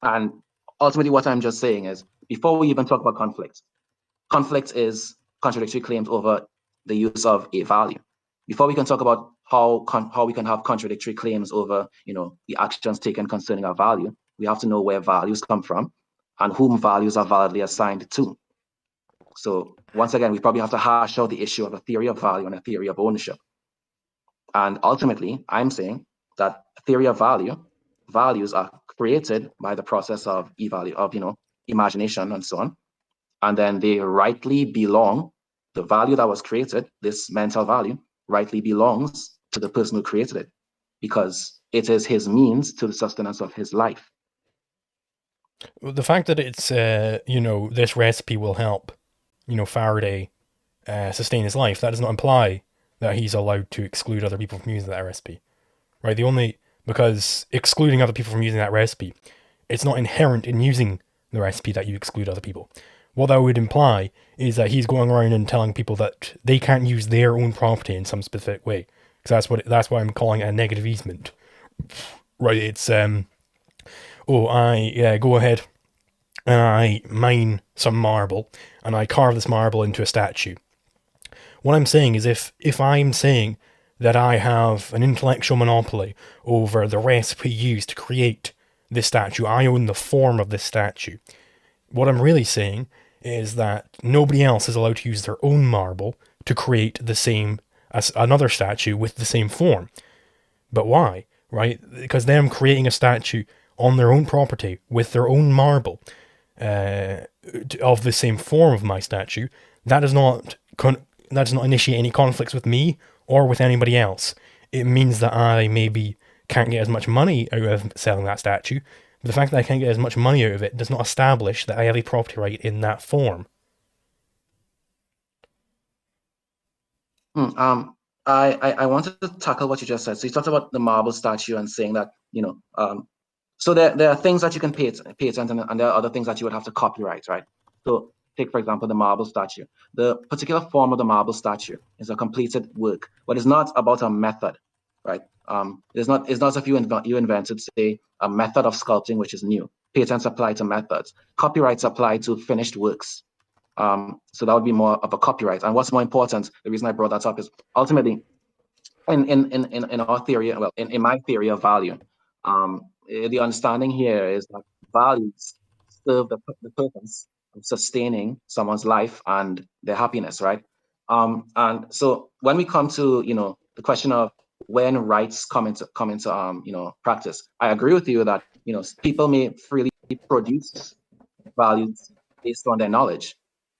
And ultimately what I'm just saying is, before we even talk about conflict is contradictory claims over the use of a value. Before we can talk about how we can have contradictory claims over, the actions taken concerning a value, we have to know where values come from and whom values are validly assigned to. So once again, we probably have to hash out the issue of a theory of value and a theory of ownership. And ultimately, I'm saying that a theory of values are created by the process of imagination and so on. And then they rightly belong, the value that was created, this mental value, rightly belongs to the person who created it, because it is his means to the sustenance of his life. The fact that it's, this recipe will help, Faraday sustain his life, that does not imply that he's allowed to exclude other people from using that recipe, right? Because excluding other people from using that recipe, it's not inherent in using the recipe that you exclude other people. What that would imply is that he's going around and telling people that they can't use their own property in some specific way. Because that's why I'm calling it a negative easement. Right, it's, I go ahead and I mine some marble and I carve this marble into a statue. What I'm saying is if I'm saying that I have an intellectual monopoly over the recipe used to create this statue, I own the form of this statue. What I'm really saying is that nobody else is allowed to use their own marble to create the same as another statue with the same form. But why? Right? Because them creating a statue on their own property with their own marble of the same form of my statue, that does not initiate any conflicts with me or with anybody else. It means that I maybe can't get as much money out of selling that statue. The fact that I can't get as much money out of it does not establish that I have a property right in that form. I wanted to tackle what you just said. So you talked about the marble statue and saying that, so there are things that you can patent and there are other things that you would have to copyright, right? So take, for example, the marble statue. The particular form of the marble statue is a completed work, but it's not about a method, right? It's not as if you invented, say, a method of sculpting, which is new. Patents apply to methods. Copyrights apply to finished works. So that would be more of a copyright. And what's more important, the reason I brought that up is ultimately in our theory, well, in my theory of value, the understanding here is that values serve the purpose of sustaining someone's life and their happiness, right? And so when we come to, the question of when rights come into practice. I agree with you that people may freely produce values based on their knowledge,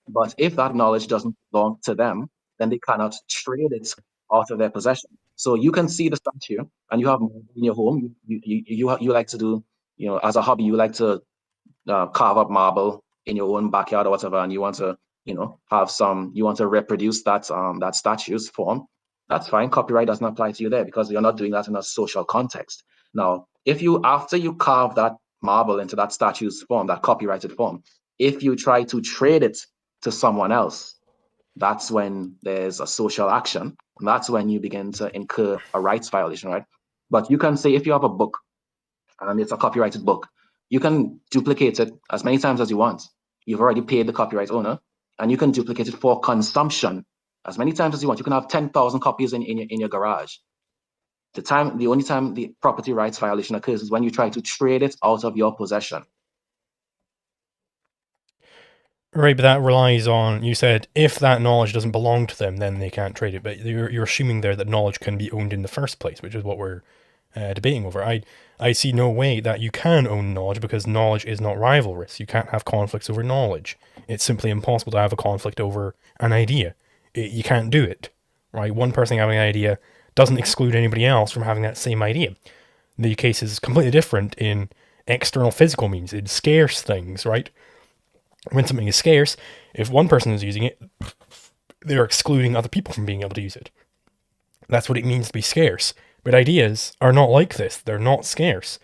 but if that knowledge doesn't belong to them, then they cannot trade it out of their possession. So you can see the statue, and you have in your home. You like to do, as a hobby, you like to carve up marble in your own backyard or whatever, and you want to you want to reproduce that statue's form. That's fine. Copyright doesn't apply to you there because you're not doing that in a social context. Now, if you, after you carve that marble into that statue's form, that copyrighted form, if you try to trade it to someone else, that's when there's a social action, and that's when you begin to incur a rights violation, right? But you can say, if you have a book and it's a copyrighted book, you can duplicate it as many times as you want. You've already paid the copyright owner, and you can duplicate it for consumption as many times as you want. You can have 10,000 copies in your garage. The only time the property rights violation occurs is when you try to trade it out of your possession. Right, but that relies on, you said, if that knowledge doesn't belong to them, then they can't trade it. But you're assuming there that knowledge can be owned in the first place, which is what we're debating over. I see no way that you can own knowledge because knowledge is not rivalrous. You can't have conflicts over knowledge. It's simply impossible to have a conflict over an idea. You can't do it, right? One person having an idea doesn't exclude anybody else from having that same idea. The case is completely different in external physical means, in scarce things, right? When something is scarce, if one person is using it, they're excluding other people from being able to use it. That's what it means to be scarce. But ideas are not like this. They're not scarce.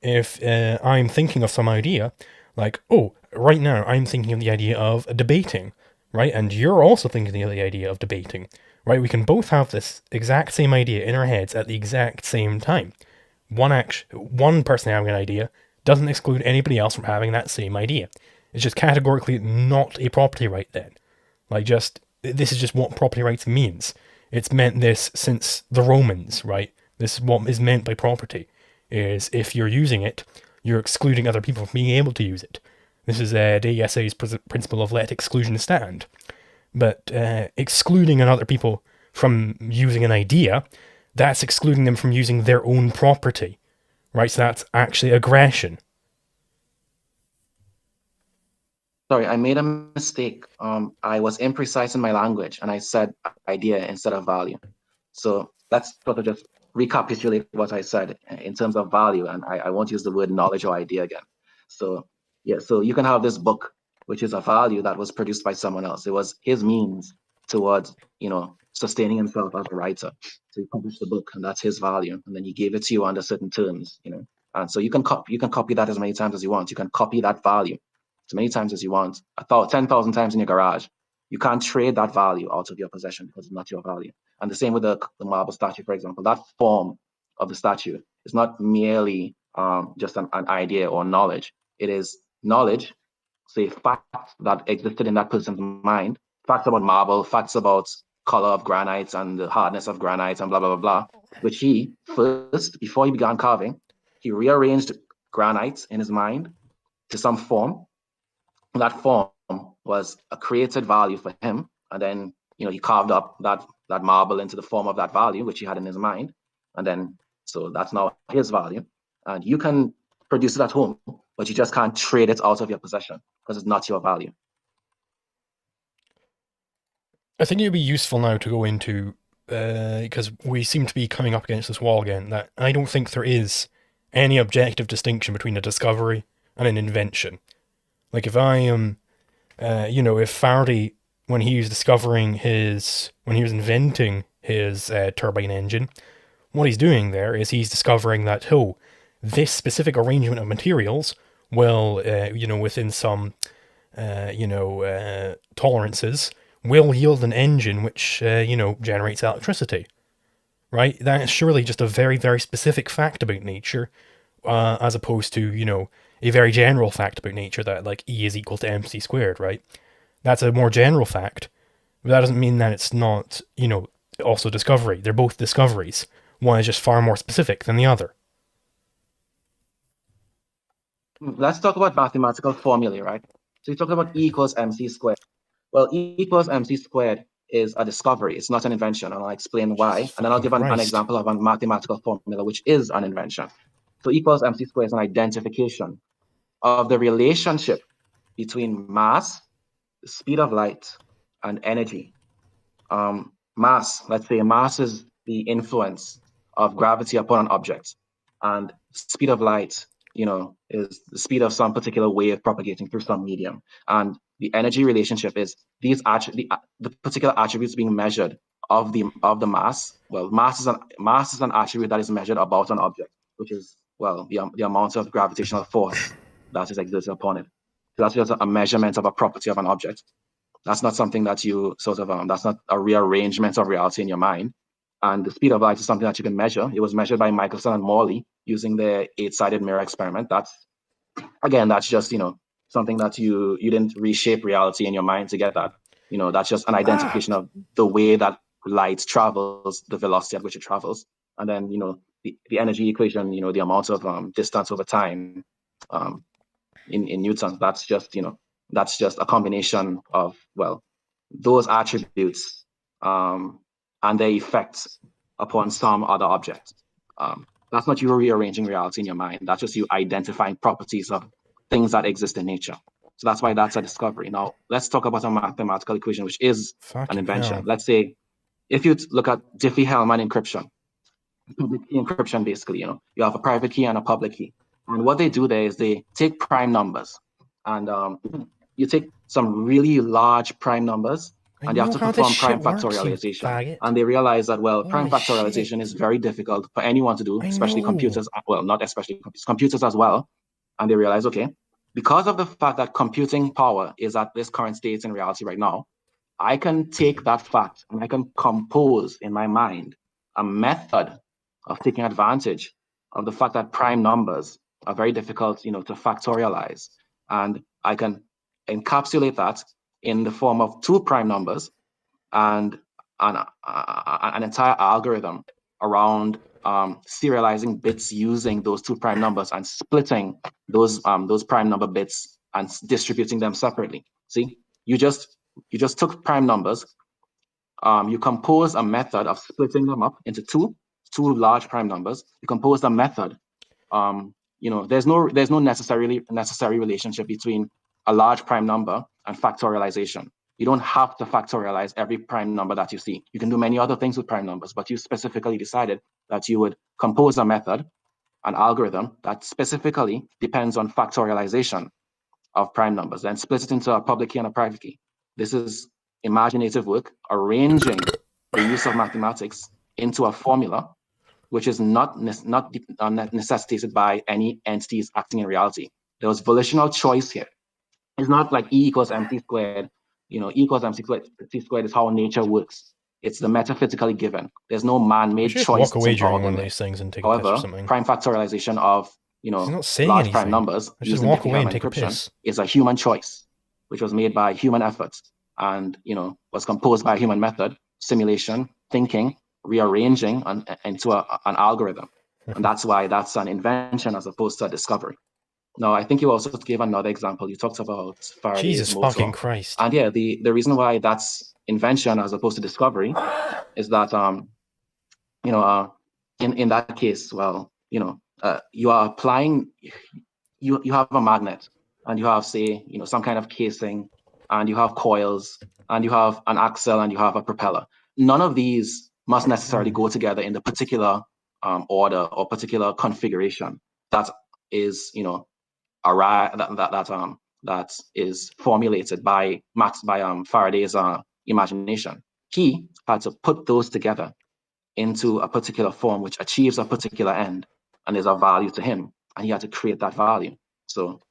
If I'm thinking of some idea, like, oh, right now I'm thinking of the idea of debating, right? And you're also thinking of the idea of debating, right? We can both have this exact same idea in our heads at the exact same time. One person having an idea doesn't exclude anybody else from having that same idea. It's just categorically not a property right then. This is just what property rights means. It's meant this since the Romans, right? This is what is meant by property, is if you're using it, you're excluding other people from being able to use it. This is DSA's principle of let exclusion stand. But excluding other people from using an idea, that's excluding them from using their own property, right? So that's actually aggression. Sorry, I made a mistake. I was imprecise in my language, and I said idea instead of value. So let's sort of just recapitulate what I said in terms of value, and I won't use the word knowledge or idea again. So yeah, so you can have this book, which is a value that was produced by someone else. It was his means towards, sustaining himself as a writer. So he published the book, and that's his value, and then he gave it to you under certain terms, And so you can copy that as many times as you want. You can copy that value as many times as you want, 10,000 times in your garage. You can't trade that value out of your possession because it's not your value. And the same with the marble statue, for example. That form of the statue is not merely just an idea or knowledge. It is knowledge, say facts that existed in that person's mind, facts about marble, facts about color of granites and the hardness of granites and blah, blah, blah, blah, which he first, before he began carving, he rearranged granites in his mind to some form. That form was a created value for him, and then he carved up that marble into the form of that value which he had in his mind, and then so that's now his value, and you can produce it at home, but you just can't trade it out of your possession because it's not your value. I think it would be useful now to go into, because we seem to be coming up against this wall again, that I don't think there is any objective distinction between a discovery and an invention. Like if I am, if Faraday, when he was inventing his turbine engine, what he's doing there is he's discovering that, this specific arrangement of materials will, within some, tolerances, will yield an engine which, generates electricity, right? That is surely just a very, very specific fact about nature, as opposed to, a very general fact about nature that, like, E is equal to mc squared, right? That's a more general fact, but that doesn't mean that it's not, also discovery. They're both discoveries. One is just far more specific than the other. Let's talk about mathematical formulae, right? So you talked about E equals mc squared. Well, E equals mc squared is a discovery. It's not an invention, and I'll explain why. Jesus And then I'll give an Christ. example of a mathematical formula, which is an invention. So E equals mc squared is an identification of the relationship between mass, the speed of light, and energy. Mass, let's say mass is the influence of gravity upon an object, and speed of light, is the speed of some particular wave propagating through some medium. And the energy relationship is the particular attributes being measured of the mass. Well, mass is an attribute that is measured about an object, which is, well, the amount of gravitational force that is exerted upon it. So that's just a measurement of a property of an object. That's not something that you sort of, that's not a rearrangement of reality in your mind. And the speed of light is something that you can measure. It was measured by Michelson and Morley using the 8-sided mirror experiment. That's just, something that you didn't reshape reality in your mind to get that. That's just an identification of the way that light travels, the velocity at which it travels. And then, the energy equation, the amount of distance over time in Newton, that's just a combination of, well, those attributes and their effects upon some other object. That's not you rearranging reality in your mind. That's just you identifying properties of things that exist in nature. So that's why that's a discovery. Now, let's talk about a mathematical equation, which is an invention. Hell. Let's say, if you look at Diffie-Hellman encryption, public key encryption, basically, you have a private key and a public key. And what they do there is they take prime numbers, and you take some really large prime numbers, and you have to perform prime factorialization. And they realize that, well, prime factorialization is very difficult for anyone to do, especially computers. Well, not especially computers as well. And they realize, okay, because of the fact that computing power is at this current state in reality right now, I can take that fact and I can compose in my mind a method of taking advantage of the fact that prime numbers are very difficult, to factorialize. And I can encapsulate that in the form of 2 prime numbers and an entire algorithm around serializing bits using those 2 prime numbers and splitting those prime number bits and distributing them separately. See, you just took prime numbers, you composed a method of splitting them up into two large prime numbers. You composed a method. There's no necessary relationship between a large prime number and factorialization. You don't have to factorialize every prime number that you see. You can do many other things with prime numbers, but you specifically decided that you would compose a method, an algorithm that specifically depends on factorialization of prime numbers, then split it into a public key and a private key. This is imaginative work, arranging the use of mathematics into a formula which is not necessitated by any entities acting in reality. There was volitional choice here. It's not like E equals mc squared. E equals mc squared is how nature works. It's the metaphysically given. There's no man-made choice. Walk away during involved one in of it. these things and take a However, piss or something. prime factorialization of not saying large anything. prime numbers Let's just using walk away and Diffie-Hellman take a encryption piss. is a human choice, which was made by human effort and was composed by a human method, simulation, thinking, rearranging into an algorithm. And that's why that's an invention as opposed to a discovery. Now, I think you also gave another example. You talked about Faraday's Jesus motor. fucking Christ. And yeah, the reason why that's invention as opposed to discovery is that, in that case, well, you are applying, you have a magnet and you have, say, some kind of casing, and you have coils and you have an axle and you have a propeller. None of these must necessarily go together in the particular order or particular configuration that is, that is formulated by Faraday's imagination. He had to put those together into a particular form which achieves a particular end and is of value to him, and he had to create that value. So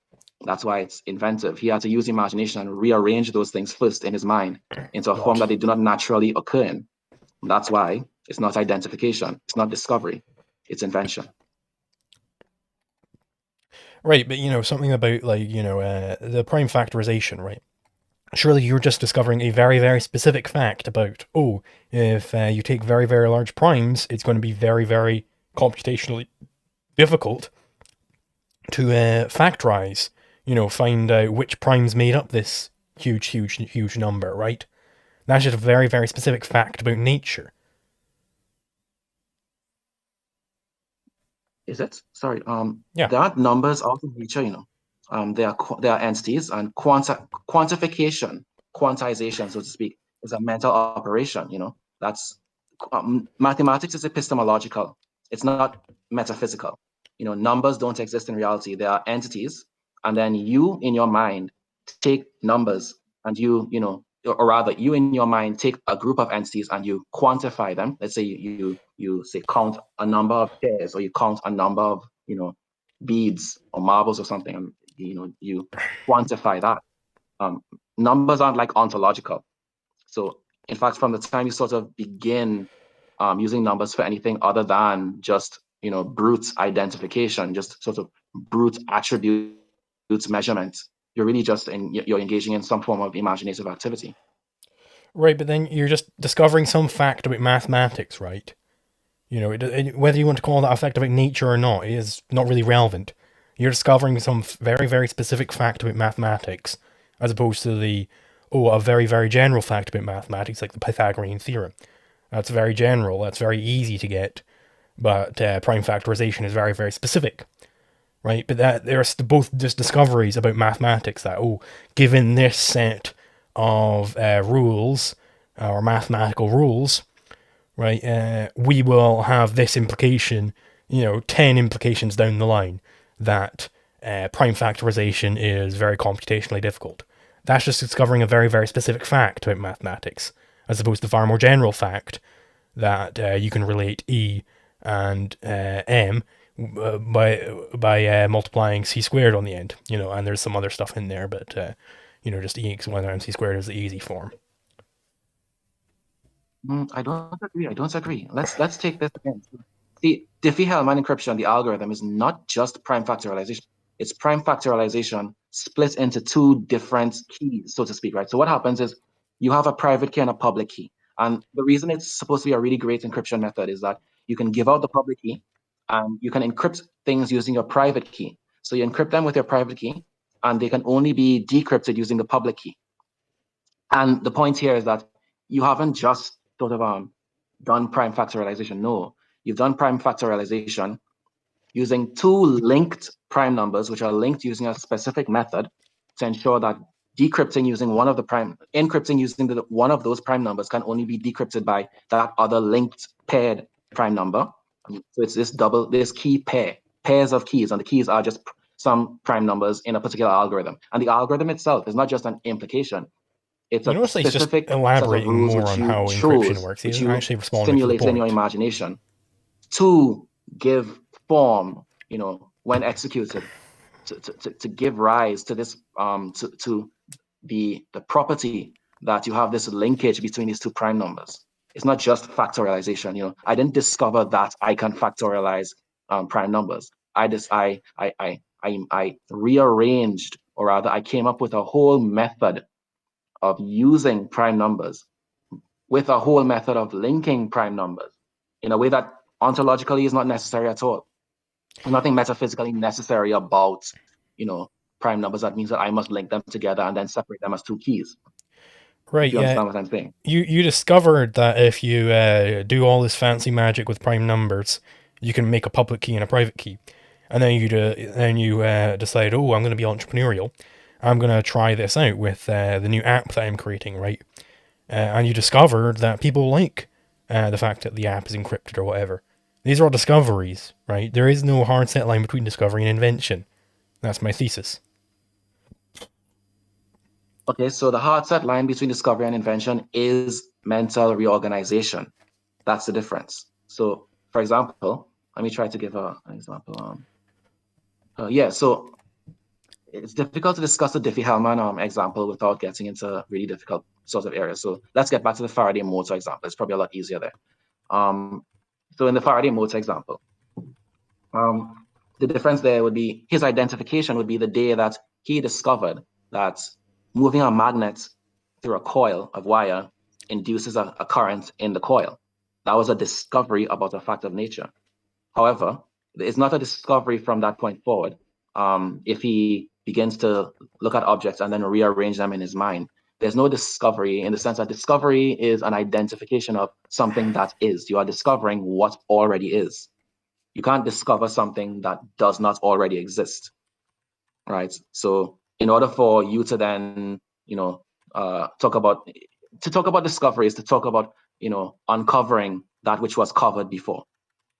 that's why it's inventive. He had to use imagination and rearrange those things first in his mind into a form that they do not naturally occur in. And that's why it's not identification, it's not discovery, it's invention. Right, but something about the prime factorization, right? Surely you're just discovering a very, very specific fact about, if you take very, very large primes, it's going to be very, very computationally difficult to factorize, find out which primes made up this huge, huge, huge number, right? That's just a very, very specific fact about nature. Is it? Sorry. Yeah. There are numbers out in nature, They are entities, and quantification, quantization, so to speak, is a mental operation. That's mathematics is epistemological. It's not metaphysical. Numbers don't exist in reality. They are entities, and then you in your mind take numbers, and or rather, you in your mind take a group of entities and you quantify them. Let's say you say count a number of chairs, or you count a number of beads or marbles or something, and you quantify that. Numbers aren't like ontological. So in fact, from the time you sort of begin using numbers for anything other than just brute identification, just sort of brute attributes measurement, you're really just you're engaging in some form of imaginative activity. Right, but then you're just discovering some fact about mathematics, right? Whether you want to call that a fact about nature or not is not really relevant. You're discovering some very, very specific fact about mathematics, as opposed to a very, very general fact about mathematics, like the Pythagorean theorem. That's very general, that's very easy to get, but prime factorization is very, very specific, right? But they're both just discoveries about mathematics that, given this set of rules, or mathematical rules, right, we will have this implication, 10 implications down the line, that prime factorization is very computationally difficult. That's just discovering a very, very specific fact about mathematics, as opposed to the far more general fact that you can relate E and M by multiplying C squared on the end, and there's some other stuff in there, but just E equals 1 times C squared is the easy form. I don't agree. Let's take this again. The Diffie-Hellman encryption, the algorithm, is not just prime factorization. It's prime factorization split into two different keys, so to speak, right? So what happens is you have a private key and a public key. And the reason it's supposed to be a really great encryption method is that you can give out the public key and you can encrypt things using your private key. So you encrypt them with your private key, and they can only be decrypted using the public key. And the point here is that you haven't just sort of done prime factorization. No, you've done prime factorization using two linked prime numbers, which are linked using a specific method to ensure that decrypting using encrypting using one of those prime numbers can only be decrypted by that other linked paired prime number. So it's this key pairs of keys, and the keys are just some prime numbers in a particular algorithm. And the algorithm itself is not just an implication. It's a specific just elaborating set of rules more on how encryption works. He's actually responding to the point. Stimulate in your imagination to give form, when executed, to give rise to this, to the property that you have this linkage between these two prime numbers. It's not just factorialization. I didn't discover that I can factorialize prime numbers. I rearranged, or rather, I came up with a whole method of using prime numbers with a whole method of linking prime numbers in a way that ontologically is not necessary at all. There's nothing metaphysically necessary about, prime numbers. That means that I must link them together and then separate them as two keys. Right, you understand what I'm saying? You discovered that if you do all this fancy magic with prime numbers, you can make a public key and a private key. And then you decide, I'm going to be entrepreneurial. I'm going to try this out with the new app that I'm creating, right? And you discovered that people like the fact that the app is encrypted or whatever. These are all discoveries, right? There is no hard set line between discovery and invention. That's my thesis. Okay, so the hard set line between discovery and invention is mental reorganization. That's the difference. So, for example, let me try to give an example. So it's difficult to discuss the Diffie-Hellman example without getting into really difficult sorts of areas. So let's get back to the Faraday motor example. It's probably a lot easier there. So in the Faraday motor example, the difference there would be his identification would be the day that he discovered that moving a magnet through a coil of wire induces a current in the coil. That was a discovery about a fact of nature. However, it's not a discovery from that point forward. If he begins to look at objects and then rearrange them in his mind, There's no discovery in the sense that discovery is an identification of something that is. You are discovering what already is. You can't discover something that does not already exist, right? So in order for you to then, talk about discovery is to talk about, uncovering that which was covered before,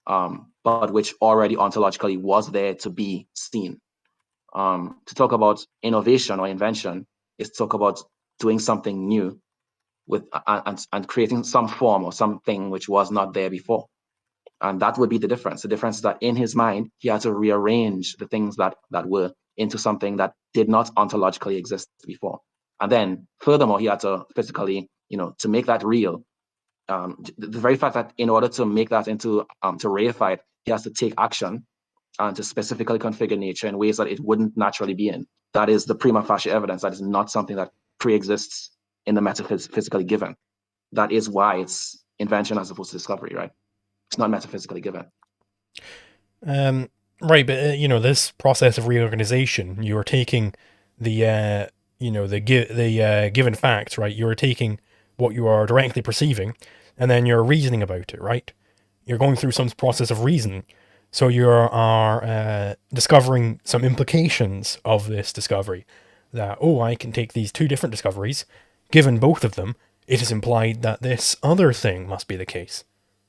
but which already ontologically was there to be seen. To talk about innovation or invention is to talk about doing something new with and creating some form or something which was not there before. And that would be the difference. The difference is that in his mind, he had to rearrange the things that were into something that did not ontologically exist before. And then furthermore, he had to physically, to make that real. The very fact that in order to make that into, to reify it, he has to take action and to specifically configure nature in ways that it wouldn't naturally be in. That is the prima facie evidence. That is not something that pre-exists in the metaphysically given. That is why it's invention as opposed to discovery, right? It's not metaphysically given. Right, but this process of reorganization, you are taking the given facts, right? You are taking what you are directly perceiving, and then you're reasoning about it, right? You're going through some process of reasoning, so you are discovering some implications of this discovery. That I can take these two different discoveries, given both of them, it is implied that this other thing must be the case,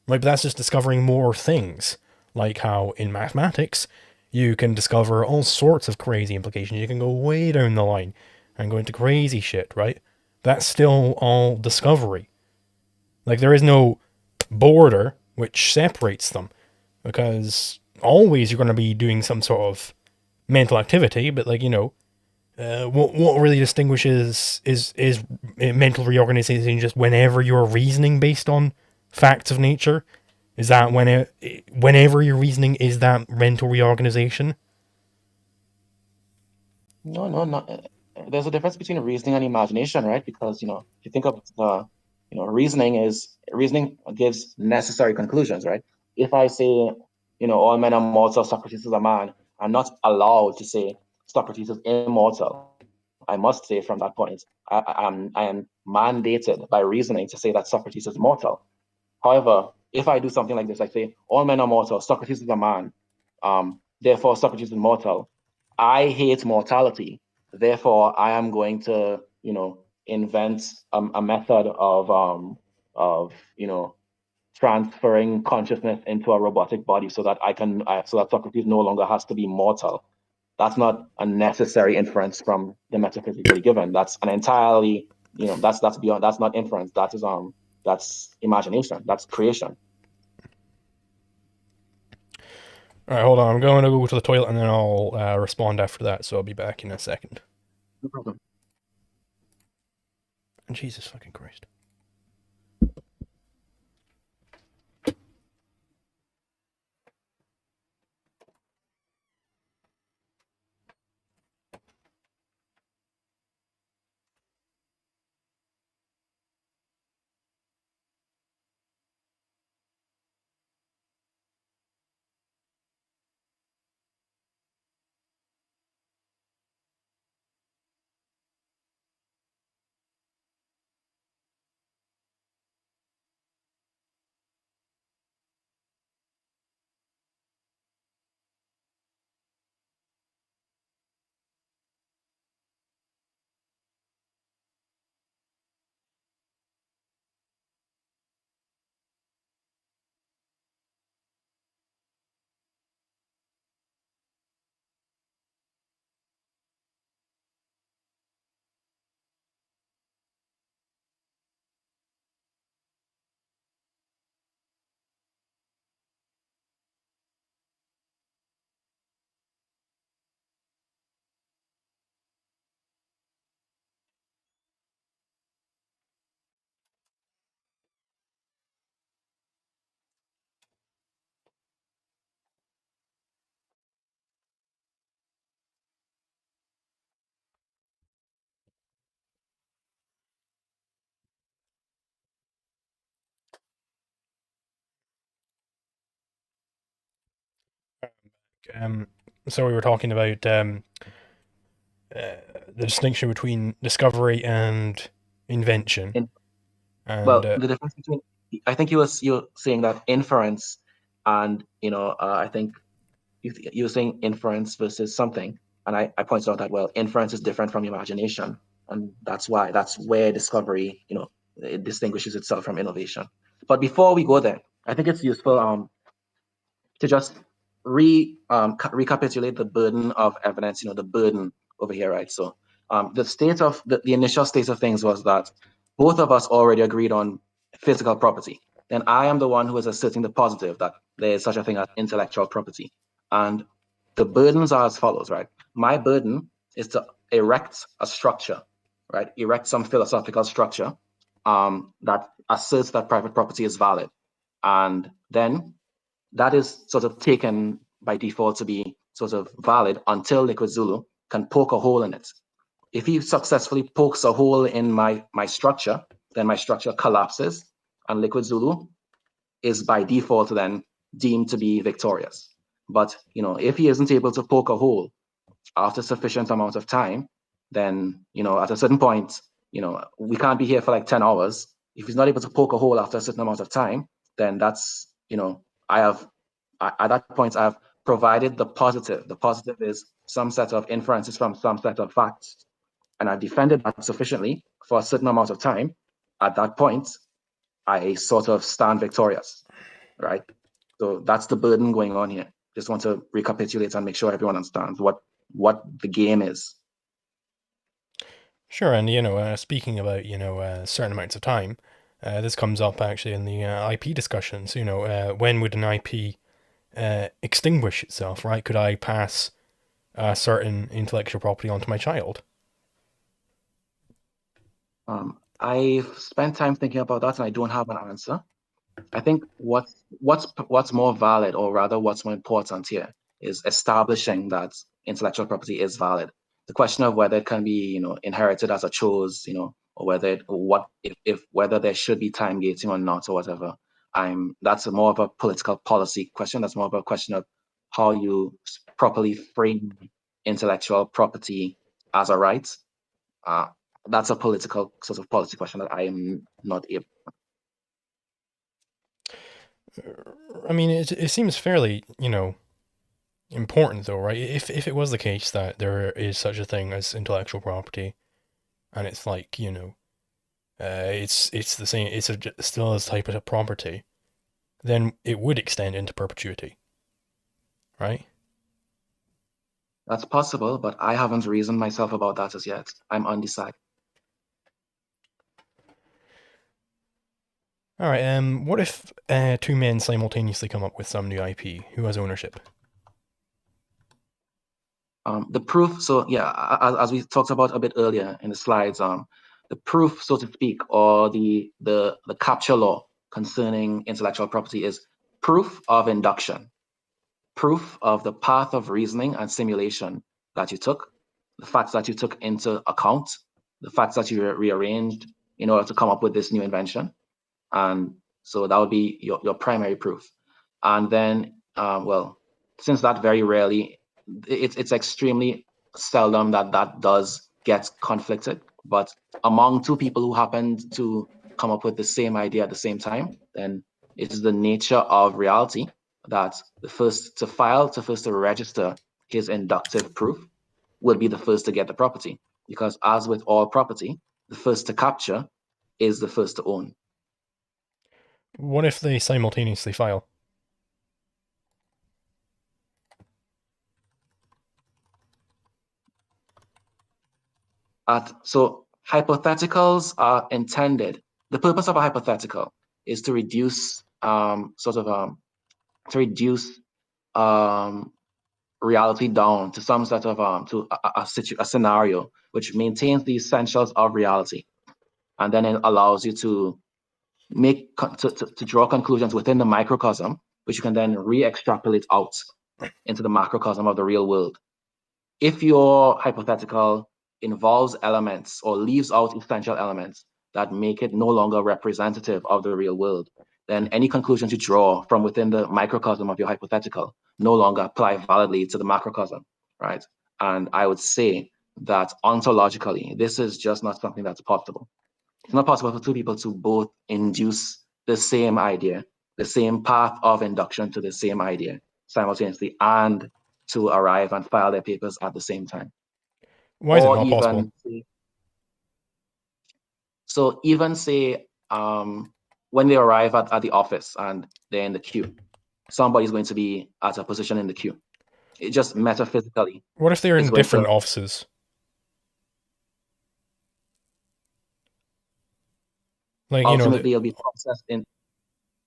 right? But that's just discovering more things. Like how in mathematics, you can discover all sorts of crazy implications. You can go way down the line and go into crazy shit, right? That's still all discovery. Like, there is no border which separates them, because always you're going to be doing some sort of mental activity, but what really distinguishes is mental reorganization just whenever you're reasoning based on facts of nature. Is that whenever you're reasoning, is that mental reorganization? No, not. There's a difference between reasoning and imagination, right? Because if you think of reasoning gives necessary conclusions, right? If I say all men are mortal, Socrates is a man, I'm not allowed to say Socrates is immortal. I must say from that point, I am mandated by reasoning to say that Socrates is mortal. However, if I do something like this, I say, all men are mortal, Socrates is a man, therefore Socrates is mortal. I hate mortality, therefore I am going to, invent a method of transferring consciousness into a robotic body so that so that Socrates no longer has to be mortal. That's not a necessary inference from the metaphysically given. That's an entirely, that's beyond. That's not inference. That's imagination. That's creation. All right, hold on. I'm going to go to the toilet and then I'll respond after that. So I'll be back in a second. No problem. Jesus fucking Christ. So we were talking about the distinction between discovery and invention. And Well, the difference between, I think you're saying that inference, and I think you're saying inference versus something, and I pointed out that, well, inference is different from imagination, and that's where discovery, it distinguishes itself from innovation. But before we go there, I think it's useful to just recapitulate the burden of evidence, the burden over here, right? So the initial state of things was that both of us already agreed on physical property. Then I am the one who is asserting the positive, that there is such a thing as intellectual property. And the burdens are as follows, right? My burden is to erect a structure, right? Erect some philosophical structure that asserts that private property is valid. And then that is sort of taken by default to be sort of valid until Liquid Zulu can poke a hole in it. If he successfully pokes a hole in my structure, then my structure collapses, and Liquid Zulu is by default then deemed to be victorious. But if he isn't able to poke a hole after sufficient amount of time, then at a certain point, we can't be here for like 10 hours. If he's not able to poke a hole after a certain amount of time, then that's at that point I have provided the positive. The positive is some set of inferences from some set of facts, and I defended that sufficiently for a certain amount of time. At that point, I sort of stand victorious, right? So that's the burden going on here. Just want to recapitulate and make sure everyone understands what the game is. Sure, and speaking about certain amounts of time, this comes up actually in the IP discussions. When would an IP extinguish itself? Right? Could I pass certain intellectual property onto my child? I've spent time thinking about that, and I don't have an answer. I think what's more valid, or rather what's more important here, is establishing that intellectual property is valid. The question of whether it can be, inherited as a chose, or whether there should be time gating or not, or whatever. That's more of a political policy question. That's more of a question of how you properly frame intellectual property as a right. That's a political sort of policy question that I am not able. I mean, it seems fairly, important though, right? If it was the case that there is such a thing as intellectual property, and it's like, it's the same, it's still a type of property, then it would extend into perpetuity, right? That's possible, but I haven't reasoned myself about that as yet. I'm undecided. All right. What if two men simultaneously come up with some new IP? Who has ownership? The proof. So yeah, as we talked about a bit earlier in the slides, the proof, so to speak, or the capture law concerning intellectual property is proof of induction, proof of the path of reasoning and simulation that you took, the facts that you took into account, the facts that you rearranged in order to come up with this new invention. And so that would be your primary proof. And then, well, since that very rarely, it's extremely seldom that does get conflicted. But among two people who happened to come up with the same idea at the same time, then it is the nature of reality that the first to register his inductive proof would be the first to get the property. Because as with all property, the first to capture is the first to own. What if they simultaneously file? So hypotheticals are intended. The purpose of a hypothetical is to reduce reality down to some sort of to a scenario which maintains the essentials of reality, and then it allows you to to draw conclusions within the microcosm, which you can then re-extrapolate out into the macrocosm of the real world. If your hypothetical involves elements or leaves out essential elements that make it no longer representative of the real world, then any conclusions you draw from within the microcosm of your hypothetical no longer apply validly to the macrocosm, right? And I would say that ontologically, this is just not something that's possible. It's not possible for two people to both induce the same idea, the same path of induction to the same idea simultaneously, and to arrive and file their papers at the same time. Why is it Or not possible? Even say when they arrive at the office and they're in the queue, somebody's going to be at a position in the queue. It just metaphysically. What if they're in going different to- offices? Like, you know, Ultimately, it'll be processed in.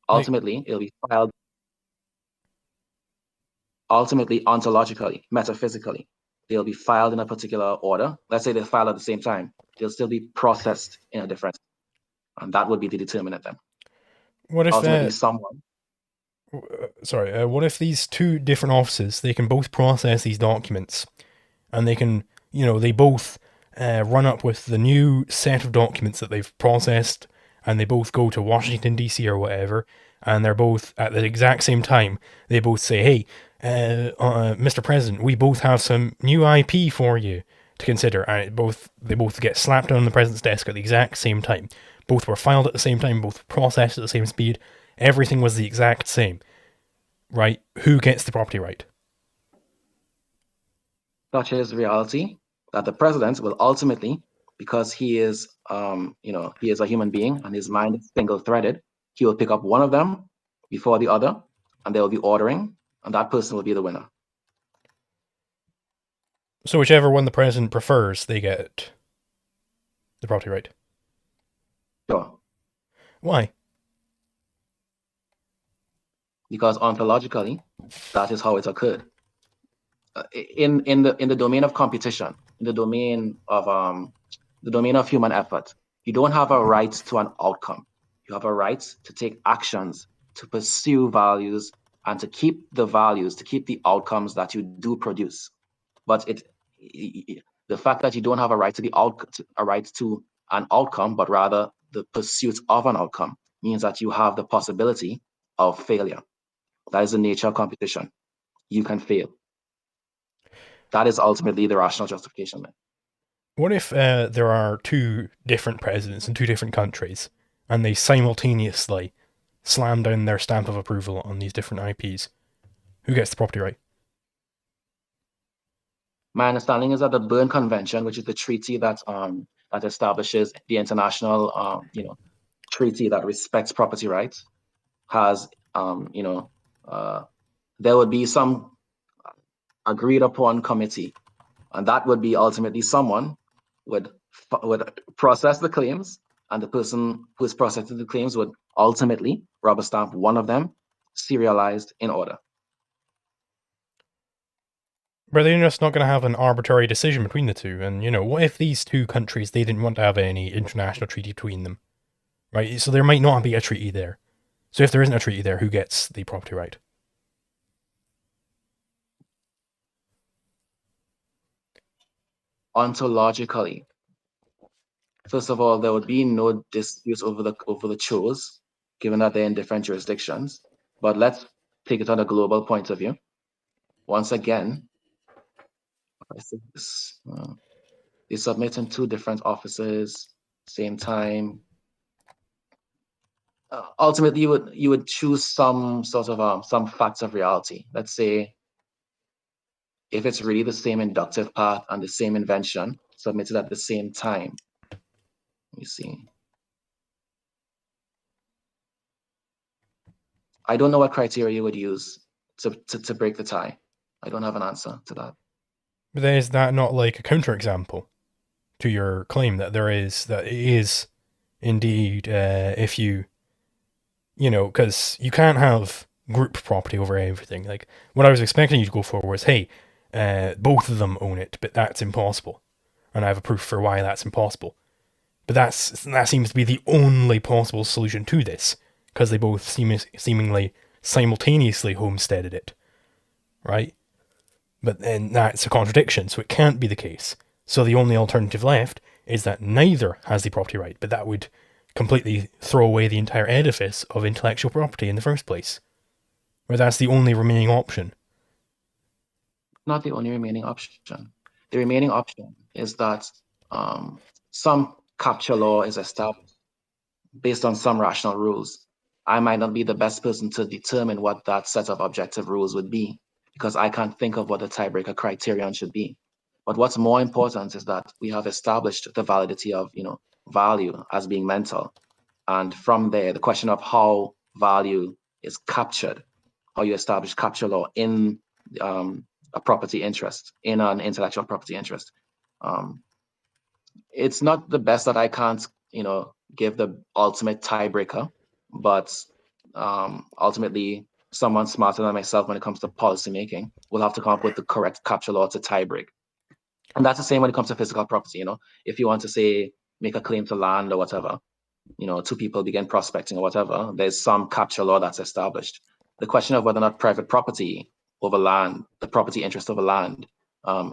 Ultimately, it'll be filed. Ultimately, ontologically, metaphysically, they'll be filed in a particular order. Let's say they file at the same time. They'll still be processed in a different, and that would be the determinant then. what if Ultimately, someone. what if these two different offices, they can both process these documents, and they can, you know, they both run up with the new set of documents that they've processed, and they both go to Washington, D.C. or whatever, and they're both, at the exact same time, they both say, hey, Mr. President, we both have some new IP for you to consider, and they both get slapped on the president's desk at the exact same time. Both were filed at the same time, both processed at the same speed, everything was the exact same, right? Who gets the property right? Such is reality that the president will ultimately, because he is, he is a human being and his mind is single-threaded, he will pick up one of them before the other, and they will be ordering, and that person will be the winner. So whichever one the president prefers, they get the property right. Sure. Why? Because ontologically, that is how it occurred. In the domain of competition, in the domain of human effort, you don't have a right to an outcome. You have a right to take actions, to pursue values, and to keep the values, to keep the outcomes that you do produce. But the fact that you don't have a right to an outcome, but rather the pursuit of an outcome, means that you have the possibility of failure. That is the nature of competition. You can fail. That is ultimately the rational justification. What if there are two different presidents in two different countries, and they simultaneously slam down their stamp of approval on these different IPs? Who gets the property right? My understanding is that the Berne Convention, which is the treaty that establishes the international, treaty that respects property rights, has, there would be some agreed upon committee, and that would be ultimately someone would process the claims, and the person who is processing the claims would ultimately rubber stamp one of them, serialized in order. But they're just not going to have an arbitrary decision between the two. And, you know, what if these two countries, they didn't want to have any international treaty between them? Right? So there might not be a treaty there. So if there isn't a treaty there, who gets the property right? Ontologically, first of all, there would be no dispute over the chose, given that they're in different jurisdictions. But let's take it on a global point of view. Once again, I think this, they submit in two different offices, same time. Ultimately, you would choose some sort of some facts of reality. Let's say, if it's really the same inductive path and the same invention submitted at the same time. Let me see. I don't know what criteria you would use to break the tie. I don't have an answer to that. But then is that not like a counterexample to your claim that it is indeed, if you know, because you can't have group property over everything. Like, what I was expecting you to go for was, hey, both of them own it, but that's impossible. And I have a proof for why that's impossible. But that seems to be the only possible solution to this, because they both seemingly simultaneously homesteaded it, right? But then that's a contradiction, so it can't be the case. So the only alternative left is that neither has the property right, but that would completely throw away the entire edifice of intellectual property in the first place. Where that's the only remaining option. Not the only remaining option. The remaining option is that some capture law is established based on some rational rules. I might not be the best person to determine what that set of objective rules would be, because I can't think of what the tiebreaker criterion should be. But what's more important is that we have established the validity of, value as being mental. And from there, the question of how value is captured, how you establish capture law in a property interest, in an intellectual property interest. It's not the best that I can't, give the ultimate tiebreaker, but ultimately, someone smarter than myself when it comes to policymaking will have to come up with the correct capture law to tiebreak. And that's the same when it comes to physical property. If you want to say make a claim to land or whatever, two people begin prospecting or whatever, there's some capture law that's established. The question of whether or not private property over land, the property interest over land,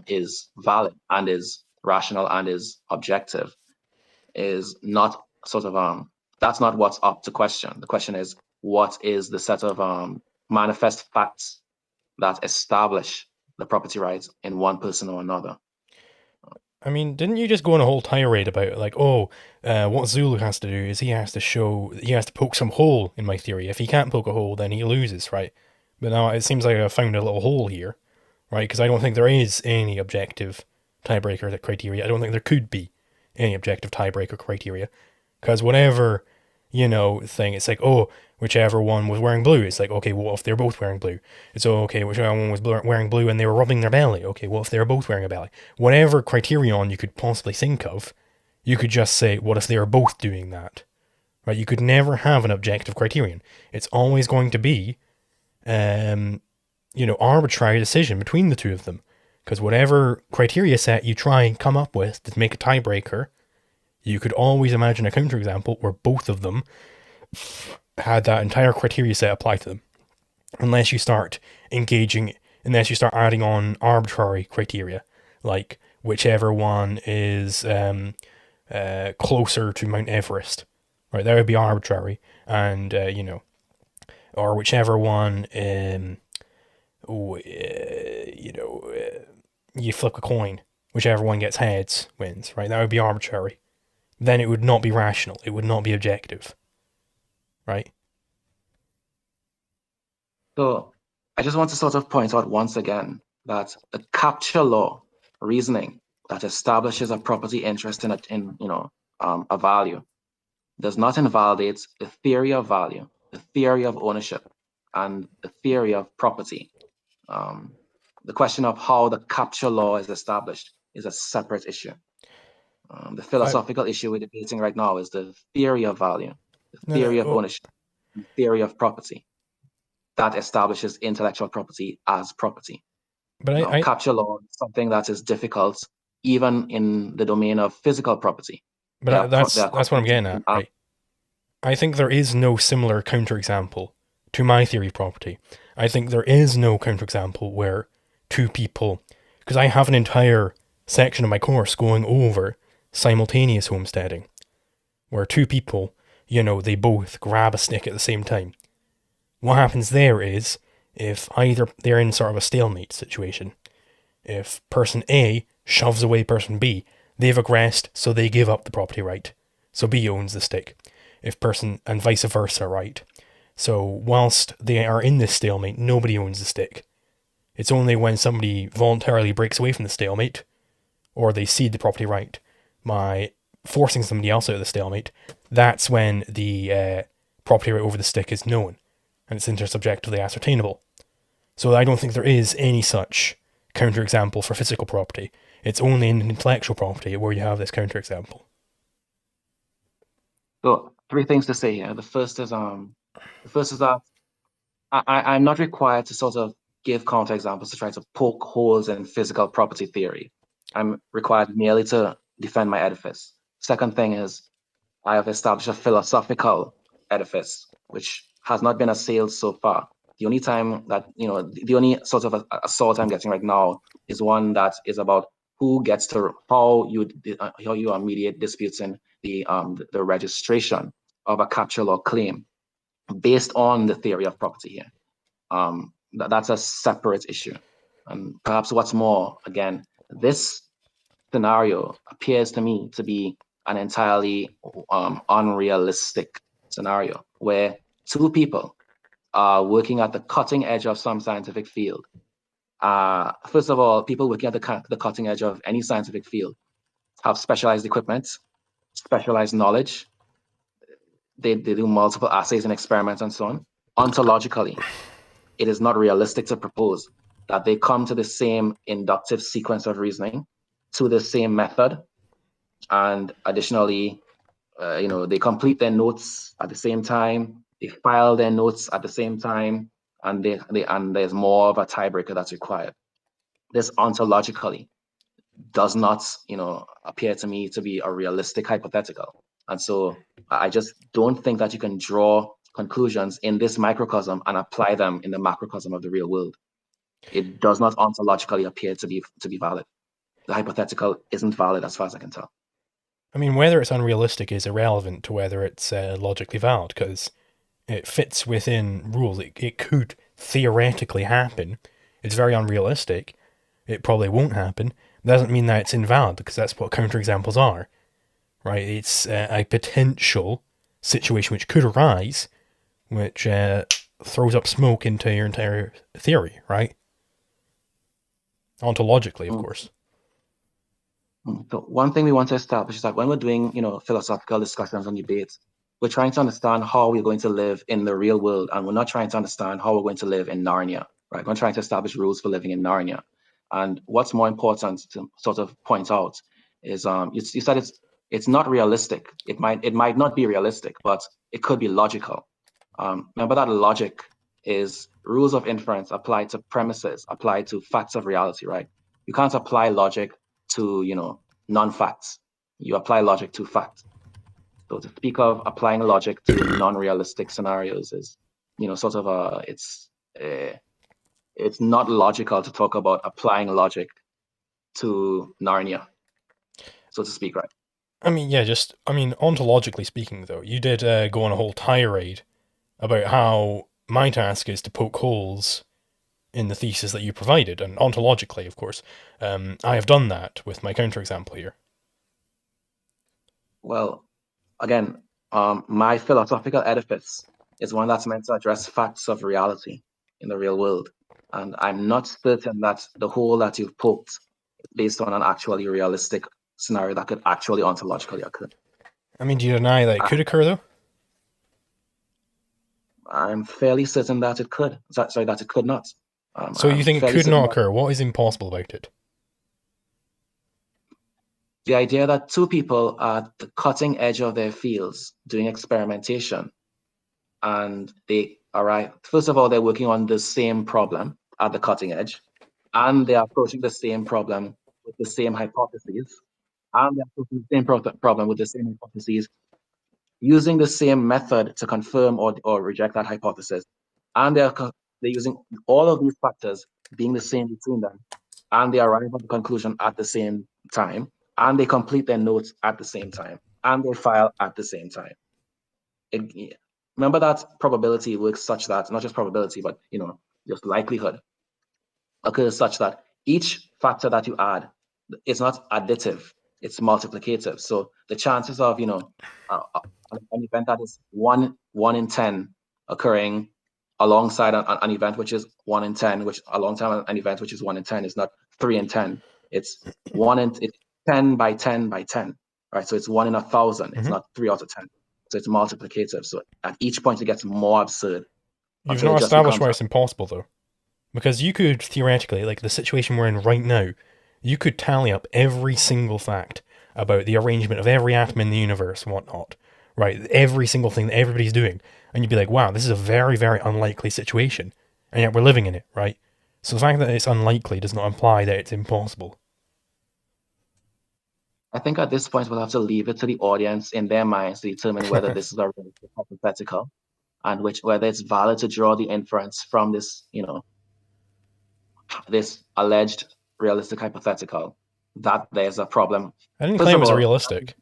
is valid and is rational and is objective, is not that's not what's up to question. The question is, what is the set of manifest facts that establish the property rights in one person or another? I mean, didn't you just go on a whole tirade about like, what Zulu has to do is he has to poke some hole in my theory. If he can't poke a hole, then he loses, right? But now it seems like I found a little hole here, right? Because I don't think there is any objective tiebreaker criteria. I don't think there could be any objective tiebreaker criteria. Because whatever, thing, it's like, whichever one was wearing blue. It's like, okay, what if they're both wearing blue? It's okay, whichever one was wearing blue and they were rubbing their belly. Okay, what if they were both wearing a belly? Whatever criterion you could possibly think of, you could just say, what if they are both doing that? Right? You could never have an objective criterion. It's always going to be, arbitrary decision between the two of them. Because whatever criteria set you try and come up with to make a tiebreaker, you could always imagine a counterexample where both of them had that entire criteria set applied to them. Unless you start adding on arbitrary criteria, like whichever one is closer to Mount Everest, right? That would be arbitrary. And, or whichever one, you flip a coin, whichever one gets heads wins, right? That would be arbitrary. Then it would not be rational. It would not be objective, right? So I just want to sort of point out once again that the capture law reasoning that establishes a property interest in a value does not invalidate the theory of value, the theory of ownership, and the theory of property. The question of how the capture law is established is a separate issue. The philosophical issue we're debating right now is the theory of value, the theory of ownership, the theory of property that establishes intellectual property as property. But capture law is something that is difficult even in the domain of physical property. But that's what I'm getting at, right? I think there is no similar counterexample to my theory of property. I think there is no counterexample where two people, because I have an entire section of my course going over simultaneous homesteading, where two people, they both grab a stick at the same time. What happens there is, if either they're in sort of a stalemate situation, if person A shoves away person B, they've aggressed, so they give up the property right. So B owns the stick. And vice versa, right? So whilst they are in this stalemate, nobody owns the stick. It's only when somebody voluntarily breaks away from the stalemate, or they cede the property right by forcing somebody else out of the stalemate, that's when the property right over the stick is known, and it's intersubjectively ascertainable. So I don't think there is any such counterexample for physical property. It's only in intellectual property where you have this counterexample. So 3 things to say here. The first is that I'm not required to sort of give counterexamples to try to poke holes in physical property theory. I'm required merely to defend my edifice. Second thing is, I have established a philosophical edifice, which has not been assailed so far. The only time that, the only sort of assault I'm getting right now is one that is about how you mediate disputes in the registration of a capture law claim based on the theory of property here. That's a separate issue. And perhaps what's more, again, this scenario appears to me to be an entirely unrealistic scenario where two people are working at the cutting edge of some scientific field. First of all, people working at the cutting edge of any scientific field have specialized equipment, specialized knowledge. They do multiple assays and experiments and so on. Ontologically, it is not realistic to propose that they come to the same inductive sequence of reasoning, to the same method, and additionally, they complete their notes at the same time, they file their notes at the same time, and there's more of a tiebreaker that's required. This ontologically does not, appear to me to be a realistic hypothetical. And so I just don't think that you can draw conclusions in this microcosm and apply them in the macrocosm of the real world. It does not ontologically appear to be valid. The hypothetical isn't valid as far as I can tell. I mean, whether it's unrealistic is irrelevant to whether it's logically valid, because it fits within rules. It could theoretically happen. It's very unrealistic. It probably won't happen. It doesn't mean that it's invalid, because that's what counterexamples are, right? It's a potential situation which could arise, which throws up smoke into your entire theory, right? Ontologically, of course. So one thing we want to establish is that when we're doing, philosophical discussions and debates, we're trying to understand how we're going to live in the real world, and we're not trying to understand how we're going to live in Narnia, right? We're trying to establish rules for living in Narnia. And what's more important to sort of point out is, you said it's not realistic. It might not be realistic, but it could be logical. Remember that logic is rules of inference applied to premises, applied to facts of reality, right? You can't apply logic to, non-facts. You apply logic to facts. So to speak of applying logic to non-realistic scenarios is, sort of it's not logical to talk about applying logic to Narnia, so to speak, right? I mean, yeah, ontologically speaking, though, you did go on a whole tirade about how my task is to poke holes in the thesis that you provided, and ontologically, of course, I have done that with my counterexample here. Well, again, my philosophical edifice is one that's meant to address facts of reality in the real world. And I'm not certain that the hole that you've poked is based on an actually realistic scenario that could actually ontologically occur. I mean, do you deny that it could occur, though? I'm fairly certain that it could. Sorry, that it could not. So you think it could not occur? What is impossible about it? The idea that two people are at the cutting edge of their fields doing experimentation, and they arrive, first of all, they're working on the same problem at the cutting edge, and they're approaching the same problem with the same hypotheses, and they're approaching the same problem with the same hypotheses, using the same method to confirm or reject that hypothesis. And they're using all of these factors being the same between them, and they arrive at the conclusion at the same time, and they complete their notes at the same time, and they file at the same time. Remember that probability works such that, not just probability, but just likelihood occurs such that each factor that you add is not additive, it's multiplicative. So the chances of an event that is 1 in 10 occurring alongside an event which is 1 in 10, which alongside an event which is 1 in 10 is not 3 in 10. It's 10 by 10 by 10, right? So it's 1 in 1,000. It's not 3 out of 10. So it's multiplicative. So at each point it gets more absurd. You've not established why it's impossible, though. Because you could theoretically, like the situation we're in right now, you could tally up every single fact about the arrangement of every atom in the universe and whatnot, right? Every single thing that everybody's doing. And you'd be like, wow, this is a very, very unlikely situation. And yet we're living in it, right? So the fact that it's unlikely does not imply that it's impossible. I think at this point we'll have to leave it to the audience in their minds to determine whether this is a realistic hypothetical and whether it's valid to draw the inference from this, this alleged realistic hypothetical that there's a problem. I didn't claim it was realistic.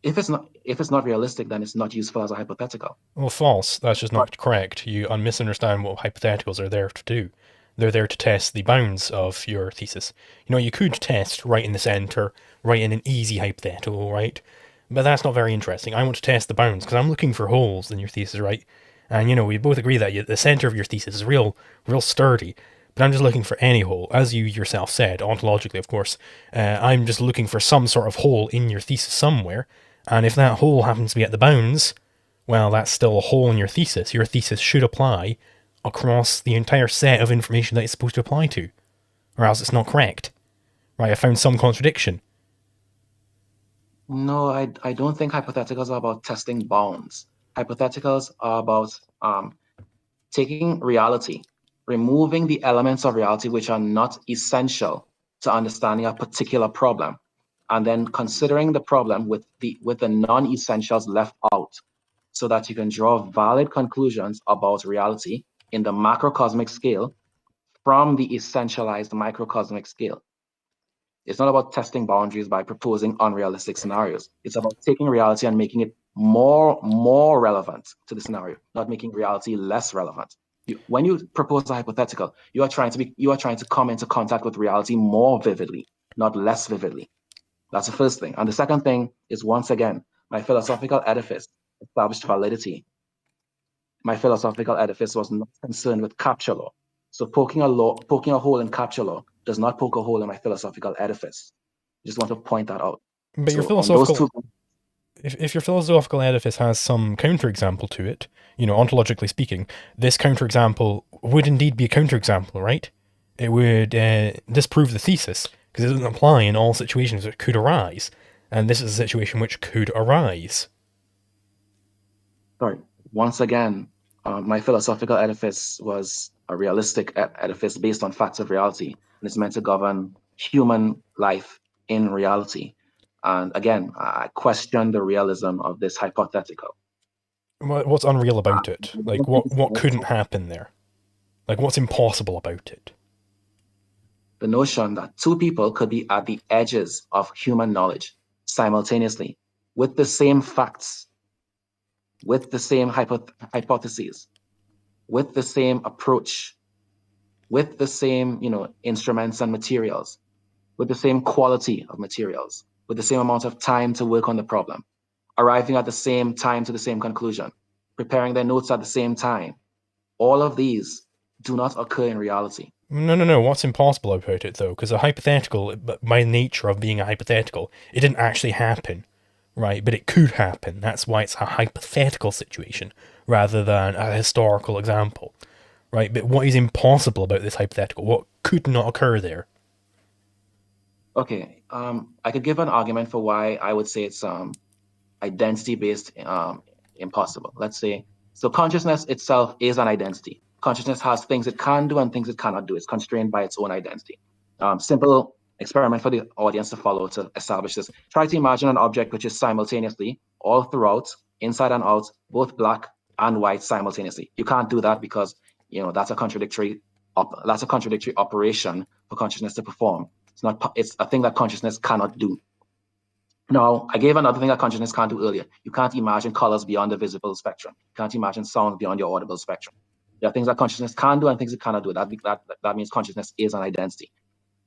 If it's not realistic, then it's not useful as a hypothetical. Well, false. That's just not correct. You misunderstand what hypotheticals are there to do. They're there to test the bounds of your thesis. You could test right in the center, right in an easy hypothetical, right? But that's not very interesting. I want to test the bounds because I'm looking for holes in your thesis, right? And we both agree that the center of your thesis is real sturdy. But I'm just looking for any hole, as you yourself said, ontologically, of course. I'm just looking for some sort of hole in your thesis somewhere, and if that hole happens to be at the bounds, well, that's still a hole in your thesis. Your thesis should apply across the entire set of information that it's supposed to apply to, or else it's not correct. Right? I found some contradiction. No, I don't think hypotheticals are about testing bounds. Hypotheticals are about taking reality, removing the elements of reality which are not essential to understanding a particular problem, and then considering the problem with the non-essentials left out, so that you can draw valid conclusions about reality in the macrocosmic scale from the essentialized microcosmic scale. It's not about testing boundaries by proposing unrealistic scenarios. It's about taking reality and making it more relevant to the scenario, not making reality less relevant. When you propose a hypothetical, you are trying to come into contact with reality more vividly, not less vividly. That's the first thing. And the second thing is, once again, my philosophical edifice established validity. My philosophical edifice was not concerned with capture law. So poking a hole in capture law does not poke a hole in my philosophical edifice. I just want to point that out. But your So philosophical, if your philosophical edifice has some counterexample to it, ontologically speaking, this counterexample would indeed be a counterexample, right? It would disprove the thesis, because it doesn't apply in all situations that could arise, and this is a situation which could arise. Sorry. Once again, my philosophical edifice was a realistic edifice based on facts of reality, and it's meant to govern human life in reality. And again, I question the realism of this hypothetical. What's unreal about it? Like, what couldn't happen there? Like, what's impossible about it? The notion that two people could be at the edges of human knowledge simultaneously with the same facts, with the same hypotheses, with the same approach, with the same instruments and materials, with the same quality of materials, with the same amount of time to work on the problem, arriving at the same time to the same conclusion, preparing their notes at the same time. All of these do not occur in reality. No. What's impossible about it, though? Because a hypothetical, by nature of being a hypothetical, it didn't actually happen, right? But it could happen. That's why it's a hypothetical situation rather than a historical example, right? But what is impossible about this hypothetical? What could not occur there? Okay, I could give an argument for why I would say it's identity-based impossible. Let's say, so consciousness itself is an identity. Consciousness has things it can do and things it cannot do. It's constrained by its own identity. Simple experiment for the audience to follow to establish this. Try to imagine an object which is simultaneously all throughout, inside and out, both black and white simultaneously. You can't do that because that's a contradictory operation for consciousness to perform. It's a thing that consciousness cannot do. Now, I gave another thing that consciousness can't do earlier. You can't imagine colors beyond the visible spectrum. You can't imagine sound beyond your audible spectrum. There are things that consciousness can do and things it cannot do. That means consciousness is an identity.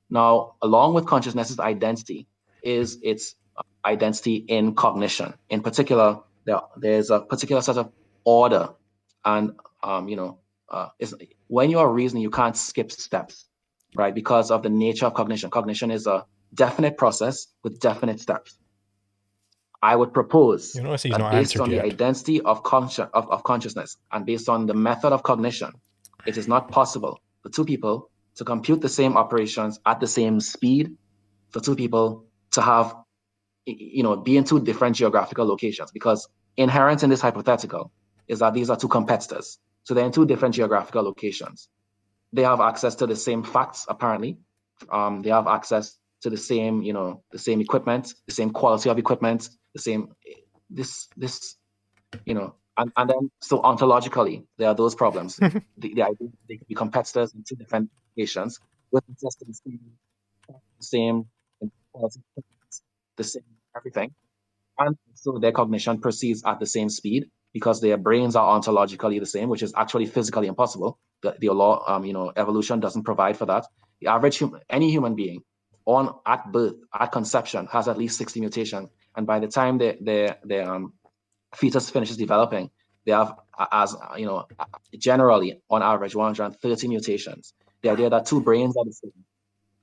Now, along with consciousness's identity is its identity in cognition. In particular, there's a particular set of order, and when you are reasoning, you can't skip steps, right? Because of the nature of cognition. Cognition is a definite process with definite steps. I would propose that based on the identity of consciousness and based on the method of cognition, it is not possible for two people to compute the same operations at the same speed, for two people to have, be in two different geographical locations, because inherent in this hypothetical is that these are two competitors. So they're in two different geographical locations. They have access to the same facts, apparently. They have access to the same, the same equipment, the same quality of equipment, the same, and then so ontologically, there are those problems. the idea they could be competitors in two different locations with access to the same quality, the same everything. And so their cognition proceeds at the same speed because their brains are ontologically the same, which is actually physically impossible. the law, evolution doesn't provide for that. The average any human being at birth, at conception, has at least 60 mutations, and by the time the fetus finishes developing, they have, generally on average 130 mutations. The idea that two brains are the same,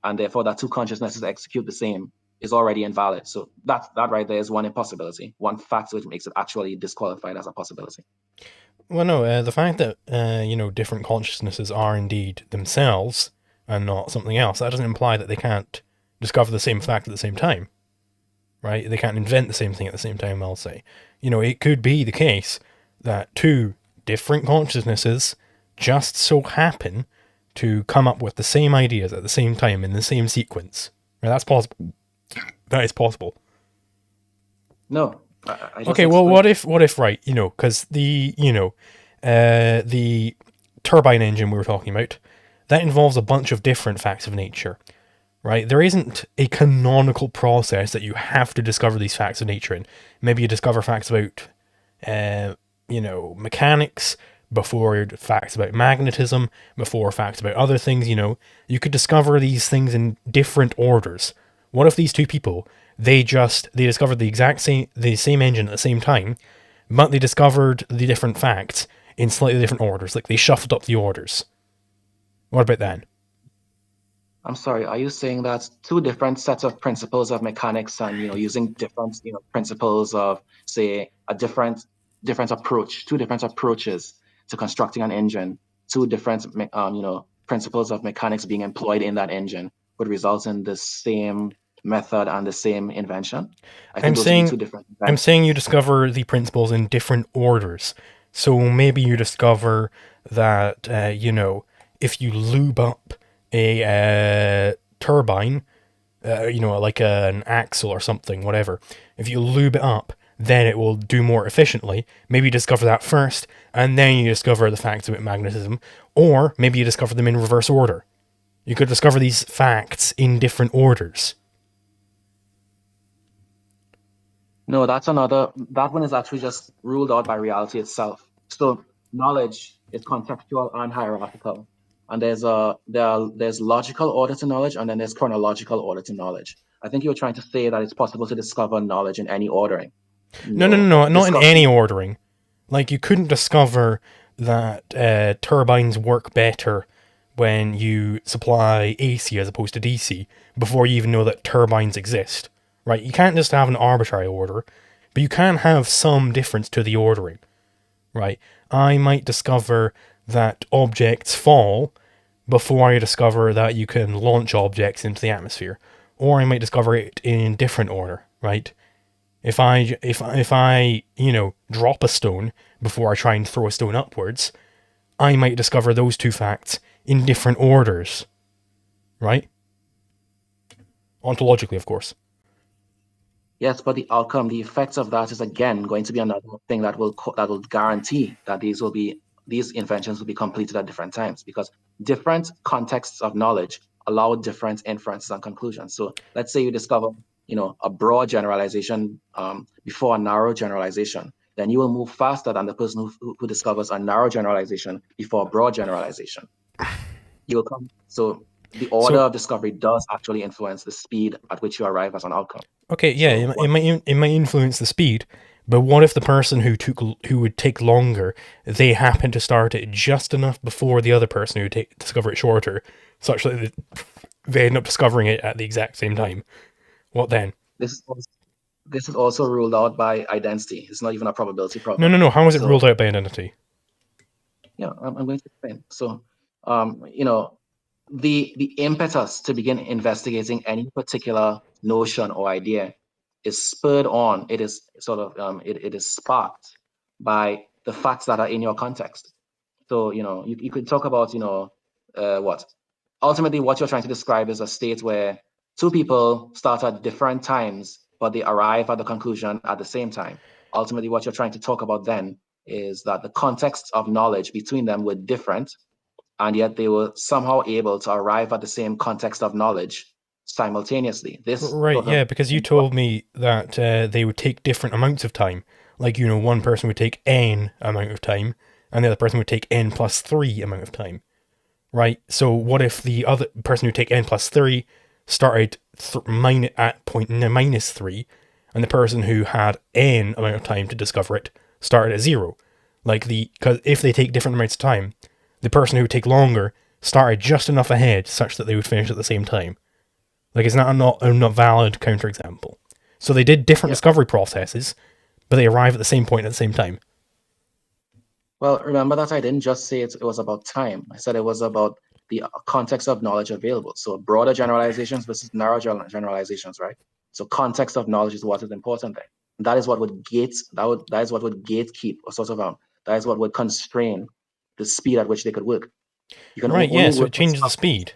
and therefore that two consciousnesses execute the same, is already invalid. So that right there is one impossibility, one fact which makes it actually disqualified as a possibility. Well, no, the fact that, different consciousnesses are indeed themselves and not something else, that doesn't imply that they can't discover the same fact at the same time, right? They can't invent the same thing at the same time, I'll say. It could be the case that two different consciousnesses just so happen to come up with the same ideas at the same time in the same sequence. Right? That's possible. That is possible. No. Okay, well, what if, right, because the turbine engine we were talking about, that involves a bunch of different facts of nature, right? There isn't a canonical process that you have to discover these facts of nature in. Maybe you discover facts about, mechanics, before facts about magnetism, before facts about other things, You could discover these things in different orders. What if these two people, they discovered the same engine at the same time, but they discovered the different facts in slightly different orders, like they shuffled up the orders? What about that? I'm sorry, are you saying that two different sets of principles of mechanics and, using different, principles of, say, a different approach, two different approaches to constructing an engine, two different, principles of mechanics being employed in that engine would result in the same method and the same invention? I'm saying you discover the principles in different orders. So maybe you discover that, if you lube up a turbine, like an axle or something, whatever, if you lube it up, then it will do more efficiently. Maybe you discover that first, and then you discover the facts about magnetism, or maybe you discover them in reverse order. You could discover these facts in different orders. No, that one is actually just ruled out by reality itself. So knowledge is conceptual and hierarchical. And there's logical order to knowledge, and then there's chronological order to knowledge. I think you were trying to say that it's possible to discover knowledge in any ordering. No, not in any ordering. Like, you couldn't discover that turbines work better when you supply AC as opposed to DC before you even know that turbines exist. Right? You can't just have an arbitrary order, but you can have some difference to the ordering. Right? I might discover that objects fall before I discover that you can launch objects into the atmosphere. Or I might discover it in different order, right? If I drop a stone before I try and throw a stone upwards, I might discover those two facts in different orders, right? Ontologically, of course. Yes, but the outcome, the effects of that is again going to be another thing that will guarantee that these inventions will be completed at different times, because different contexts of knowledge allow different inferences and conclusions. So let's say you discover, a broad generalization before a narrow generalization, then you will move faster than the person who discovers a narrow generalization before a broad generalization. You will come. So the order of discovery does actually influence the speed at which you arrive at an outcome. Okay, yeah, so it might influence the speed, but what if the person who would take longer, they happen to start it just enough before the other person who discover it shorter, such that they end up discovering it at the exact same time? What then? This is also ruled out by identity. It's not even a probability problem. No. How is it ruled out by identity? Yeah, I'm going to explain. So, the impetus to begin investigating any particular notion or idea is spurred on. It is sort of it is sparked by the facts that are in your context. So you could talk about what ultimately what you're trying to describe is a state where two people start at different times, but they arrive at the conclusion at the same time. Ultimately, what you're trying to talk about then is that the context of knowledge between them were different, and yet they were somehow able to arrive at the same context of knowledge simultaneously. Yeah, because you told me that they would take different amounts of time. Like, one person would take n amount of time, and the other person would take n plus 3 amount of time. right? So what if the other person who take n plus 3 started at point minus 3, and the person who had n amount of time to discover it started at 0? Because if they take different amounts of time, the person who would take longer started just enough ahead such that they would finish at the same time. Is that not valid counterexample? So they did different discovery processes, but they arrive at the same point at the same time. Well, remember that I didn't just say it was about time. I said it was about the context of knowledge available. So broader generalizations versus narrow generalizations, right? So context of knowledge is what is important there. That is what would gatekeep, or sort of that is what would constrain the speed at which they could work. You can only so it changes the speed.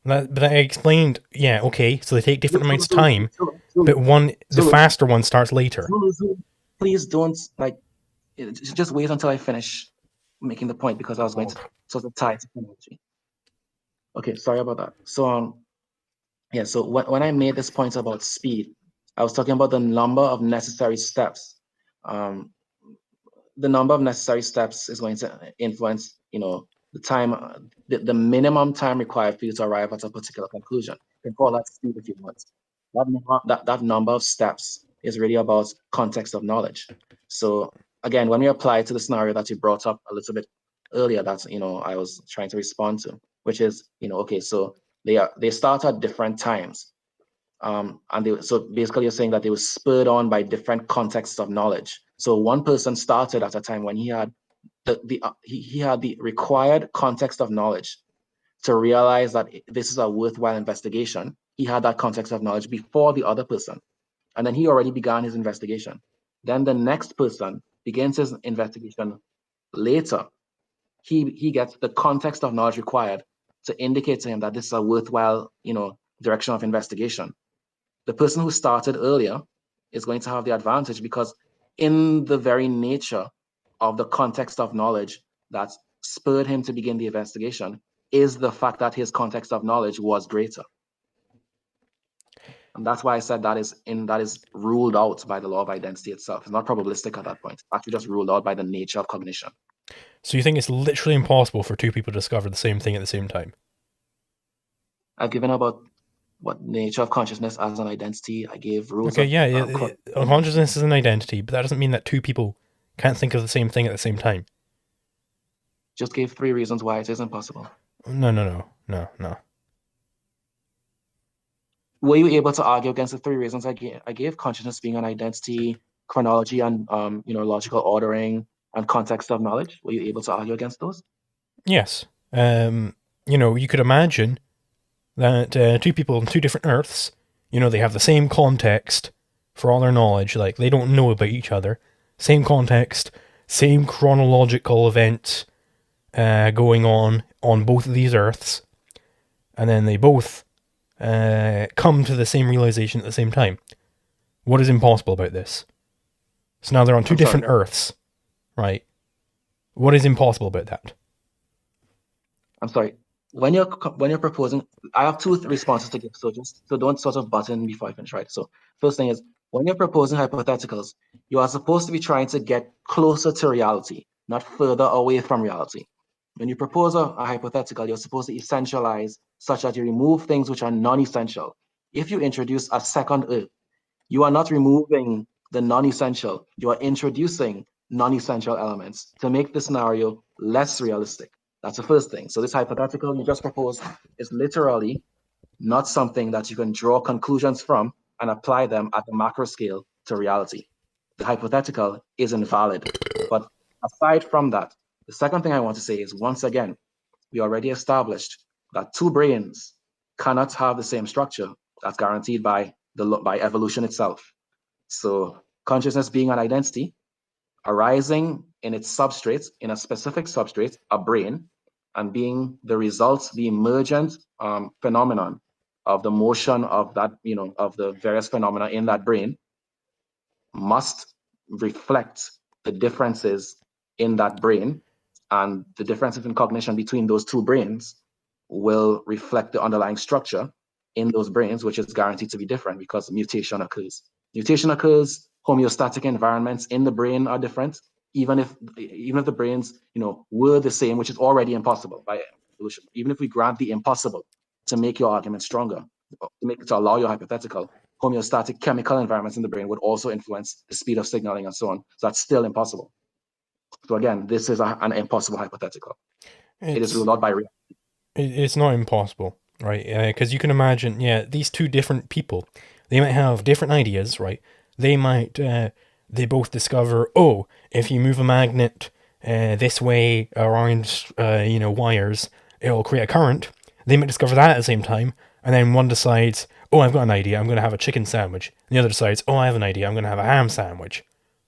But I explained, okay, so they take different amounts of time, but the faster one starts later. Please don't, just wait until I finish making the point, because I was going to sort of tie it to chronology. Okay, sorry about that. So, so when I made this point about speed, I was talking about the number of necessary steps. The number of necessary steps is going to influence, the time, the minimum time required for you to arrive at a particular conclusion. You can call that speed if you want. That number of steps is really about context of knowledge. So again, when we apply to the scenario that you brought up a little bit earlier, that I was trying to respond to, which is, okay, so they start at different times, so basically you're saying that they were spurred on by different contexts of knowledge. So one person started at a time when he had he had the required context of knowledge to realize that this is a worthwhile investigation. He had that context of knowledge before the other person, and then he already began his investigation. Then the next person begins his investigation later. He gets the context of knowledge required to indicate to him that this is a worthwhile, direction of investigation. The person who started earlier is going to have the advantage, because in the very nature of the context of knowledge that spurred him to begin the investigation is the fact that his context of knowledge was greater. And that's why I said that is ruled out by the law of identity itself. It's not probabilistic at that point. It's actually just ruled out by the nature of cognition. So you think it's literally impossible for two people to discover the same thing at the same time? I've given about what nature of consciousness as an identity. I gave rules. Okay, consciousness is an identity, but that doesn't mean that two people can't think of the same thing at the same time. Just gave 3 reasons why it is impossible. No. Were you able to argue against the 3 reasons I gave? Consciousness being an identity, chronology and logical ordering, and context of knowledge. Were you able to argue against those? Yes. You could imagine that two people on 2 different Earths, they have the same context for all their knowledge. They don't know about each other. Same context, same chronological events going on both of these Earths, and then they both come to the same realization at the same time. What is impossible about this? So now they're on 2 different Earths, right? What is impossible about that? I'm sorry. When you're proposing, I have 2 responses to give, so don't sort of butt in before I finish, right? So first thing is, when you're proposing hypotheticals, you are supposed to be trying to get closer to reality, not further away from reality. When you propose a hypothetical, you're supposed to essentialize such that you remove things which are non-essential. If you introduce a second Earth, you are not removing the non-essential, you are introducing non-essential elements to make the scenario less realistic. That's the first thing. So this hypothetical you just proposed is literally not something that you can draw conclusions from and apply them at the macro scale to reality. The hypothetical is invalid. But aside from that, the second thing I want to say is, once again, we already established that 2 brains cannot have the same structure that's guaranteed by evolution itself. So consciousness being an identity, arising in its substrate, in a specific substrate, a brain, and being the result, the emergent phenomenon of the motion of that, of the various phenomena in that brain, must reflect the differences in that brain, and the differences in cognition between those 2 brains will reflect the underlying structure in those brains, which is guaranteed to be different because mutation occurs. Mutation occurs, homeostatic environments in the brain are different, even if the brains, were the same, which is already impossible. evolution, even if we grant the impossible to make your argument stronger, to allow your hypothetical, homeostatic chemical environments in the brain would also influence the speed of signaling and so on. So that's still impossible. So again, this is an impossible hypothetical. It is ruled out by reality. It's not impossible, right? Because you can imagine, these two different people, they might have different ideas, right? They might, they both discover, oh, if you move a magnet this way around, wires, it'll create a current. They might discover that at the same time, and then one decides, oh, I've got an idea, I'm going to have a chicken sandwich. And the other decides, oh, I have an idea, I'm going to have a ham sandwich.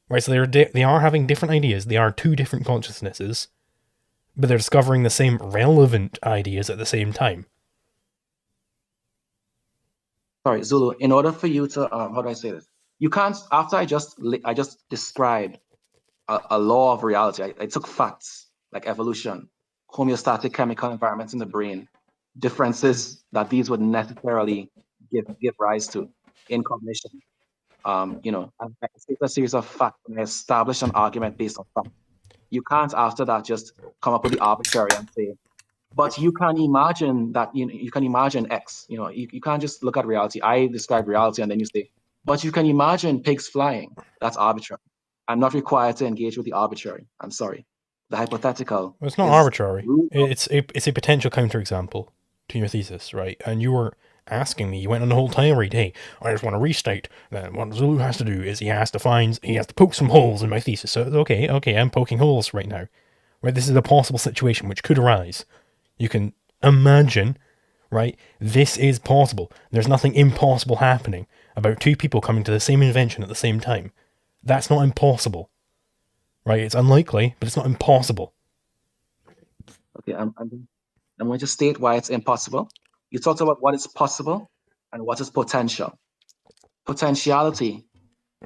Right, so they are having different ideas. They are two different consciousnesses, but they're discovering the same relevant ideas at the same time. Sorry, Zulu, in order for you to, how do I say this? You can't, after I just described a law of reality, I took facts like evolution, homeostatic chemical environments in the brain, differences that these would necessarily give rise to in cognition. I take a series of facts and I establish an argument based on facts. You can't after that just come up with the arbitrary and say, but you can imagine that, you can imagine X, you can't just look at reality. I describe reality and then you say, but you can imagine pigs flying. That's arbitrary. I'm not required to engage with the arbitrary. I'm sorry. The hypothetical. Well, it's not arbitrary. It's a potential counterexample to your thesis, right? And you were asking me, you went on the whole tirade, hey, I just want to restate that what Zulu has to do is he has to poke some holes in my thesis. So, okay, I'm poking holes right now. Right, this is a possible situation which could arise. You can imagine, right, this is possible. There's nothing impossible happening about two people coming to the same invention at the same time. That's not impossible. Right, it's unlikely, but it's not impossible. Okay, I'm going to state why it's impossible. You talked about what is possible and what is potential. Potentiality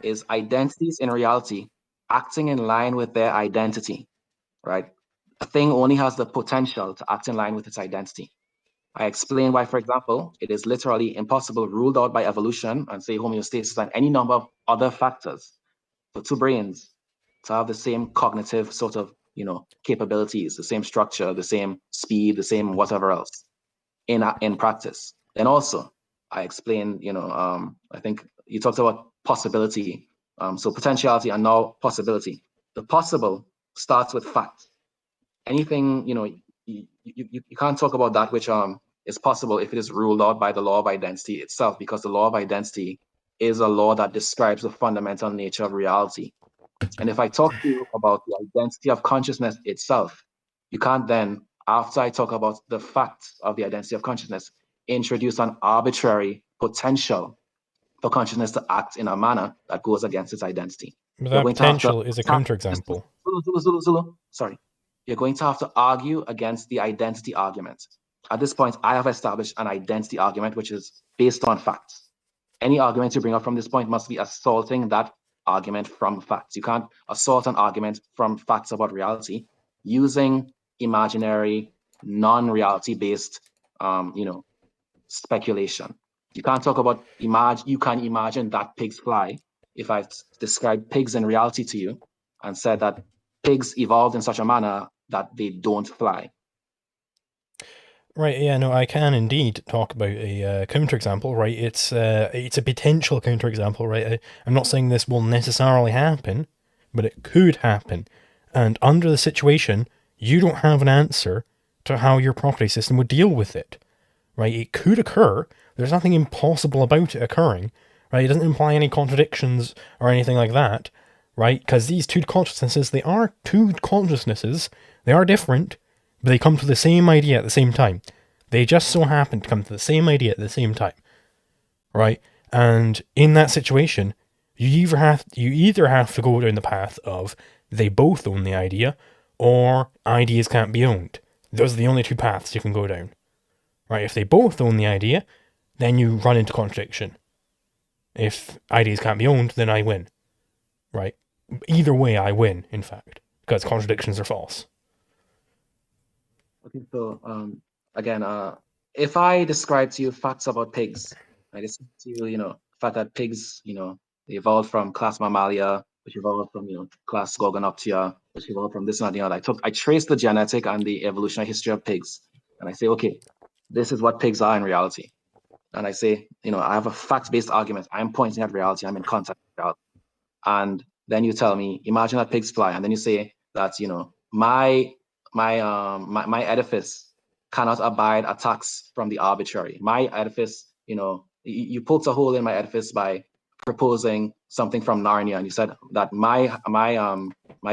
is identities in reality acting in line with their identity, right? A thing only has the potential to act in line with its identity. I explain why, for example, it is literally impossible, ruled out by evolution and say homeostasis and any number of other factors for two brains to have the same cognitive sort of, capabilities, the same structure, the same speed, the same whatever else in practice. Then also, I explained, I think you talked about possibility. So potentiality and now possibility. The possible starts with fact. Anything, you can't talk about that which is possible if it is ruled out by the law of identity itself, because the law of identity is a law that describes the fundamental nature of reality. And if I talk to you about the identity of consciousness itself, you can't then, after I talk about the fact of the identity of consciousness, introduce an arbitrary potential for consciousness to act in a manner that goes against its identity. But that potential is a counterexample. Zulu. Sorry. You're going to have to argue against the identity argument. At this point, I have established an identity argument which is based on facts. Any argument you bring up from this point must be assaulting that argument from facts. You can't assault an argument from facts about reality using imaginary, non-reality based, speculation. You can't talk about you can imagine that pigs fly. If I described pigs in reality to you and said that pigs evolved in such a manner that they don't fly. Right, yeah, no, I can indeed talk about a counterexample, right? It's a potential counterexample, right? I'm not saying this will necessarily happen, but it could happen. And under the situation, you don't have an answer to how your property system would deal with it, right? It could occur. There's nothing impossible about it occurring, right? It doesn't imply any contradictions or anything like that, right? Because these two consciousnesses, they are two consciousnesses. They are different, but they come to the same idea at the same time. They just so happen to come to the same idea at the same time, right? And in that situation, you either have to go down the path of they both own the idea, or ideas can't be owned. Those are the only two paths you can go down, right? If they both own the idea, then you run into contradiction. If ideas can't be owned, then I win, right? Either way, I win, in fact, because contradictions are false. Okay, so again, if I describe to you facts about pigs, I describe to you, the fact that pigs, they evolved from class Mammalia, which evolved from, class Gorgonoptia, which evolved from this and the other. I traced the genetic and the evolutionary history of pigs. and I say, okay, this is what pigs are in reality. And I say, I have a fact-based argument. I'm pointing at reality. I'm in contact with reality. And then you tell me, imagine that pigs fly. And then you say that, my edifice cannot abide attacks from the arbitrary. My edifice, you poked a hole in my edifice by proposing something from Narnia, and you said that my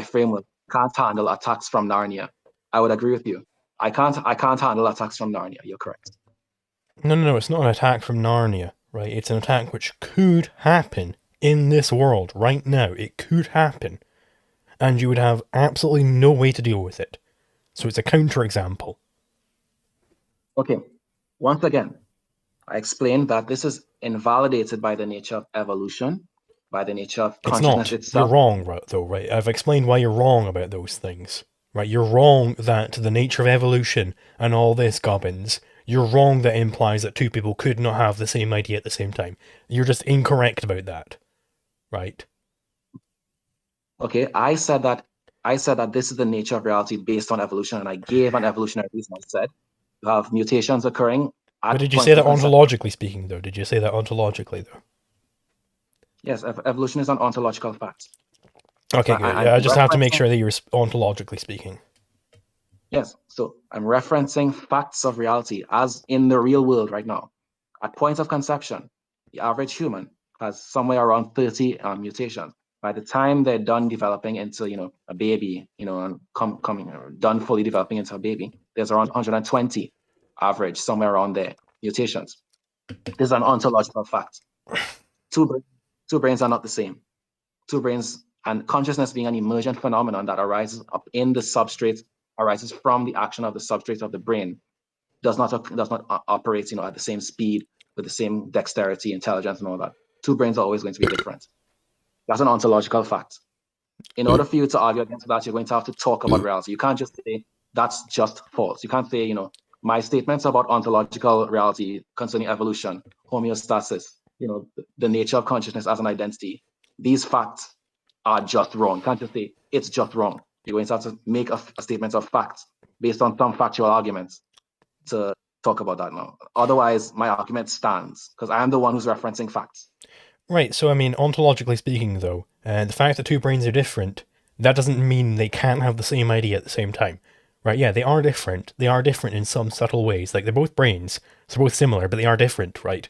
framework can't handle attacks from Narnia. I would agree with you. I can't handle attacks from Narnia. You're correct. No, it's not an attack from Narnia, right? It's an attack which could happen in this world right now. It could happen, and you would have absolutely no way to deal with it. So it's a counterexample. Okay. Once again, I explained that this is invalidated by the nature of evolution, by the nature of consciousness itself. You're wrong, though, right? I've explained why you're wrong about those things, right? You're wrong that the nature of evolution and all this gubbins, you're wrong that implies that two people could not have the same idea at the same time. You're just incorrect about that, right? Okay, I said that this is the nature of reality based on evolution, and I gave an evolutionary reason. I said you have mutations occurring. But did you say that ontologically speaking, though? Did you say that ontologically, though? Yes, evolution is an ontological fact. Okay, good. I just have to make sure that you're ontologically speaking. Yes, so I'm referencing facts of reality as in the real world right now. At point of conception, the average human has somewhere around 30 mutations. By the time they're done developing into, a baby, and done fully developing into a baby, there's around 120 average, somewhere around there, mutations. This is an ontological fact. Two brains are not the same. Two brains, and consciousness being an emergent phenomenon that arises up in the substrate, arises from the action of the substrate of the brain, does not operate, at the same speed, with the same dexterity, intelligence, and all that. Two brains are always going to be different. That's an ontological fact. In order for you to argue against that, you're going to have to talk about reality. You can't just say that's just false. You can't say, my statements about ontological reality concerning evolution, homeostasis, the nature of consciousness as an identity, these facts are just wrong. You can't just say it's just wrong. You're going to have to make a statement of facts based on some factual arguments to talk about that now. Otherwise, my argument stands because I am the one who's referencing facts. Right, so I mean, ontologically speaking, though, the fact that two brains are different, that doesn't mean they can't have the same idea at the same time. Right, yeah, they are different. They are different in some subtle ways. Like, they're both brains, so they're both similar, but they are different, right?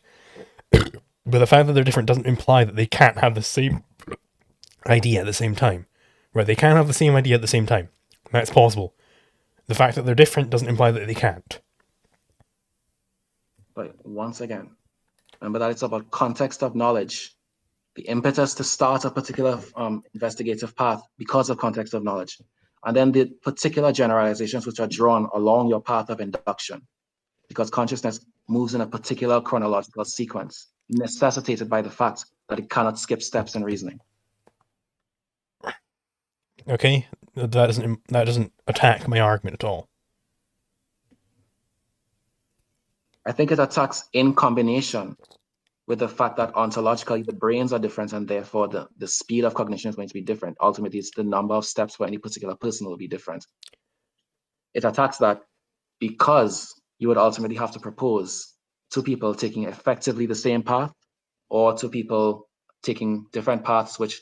But the fact that they're different doesn't imply that they can't have the same idea at the same time. Right, they can have the same idea at the same time. That's possible. The fact that they're different doesn't imply that they can't. But once again, remember that it's about context of knowledge. The impetus to start a particular investigative path because of context of knowledge. And then the particular generalizations which are drawn along your path of induction, because consciousness moves in a particular chronological sequence, necessitated by the fact that it cannot skip steps in reasoning. Okay, that doesn't attack my argument at all. I think it attacks in combination with the fact that ontologically the brains are different, and therefore the speed of cognition is going to be different. Ultimately, it's the number of steps for any particular person will be different. It attacks that because you would ultimately have to propose two people taking effectively the same path, or two people taking different paths which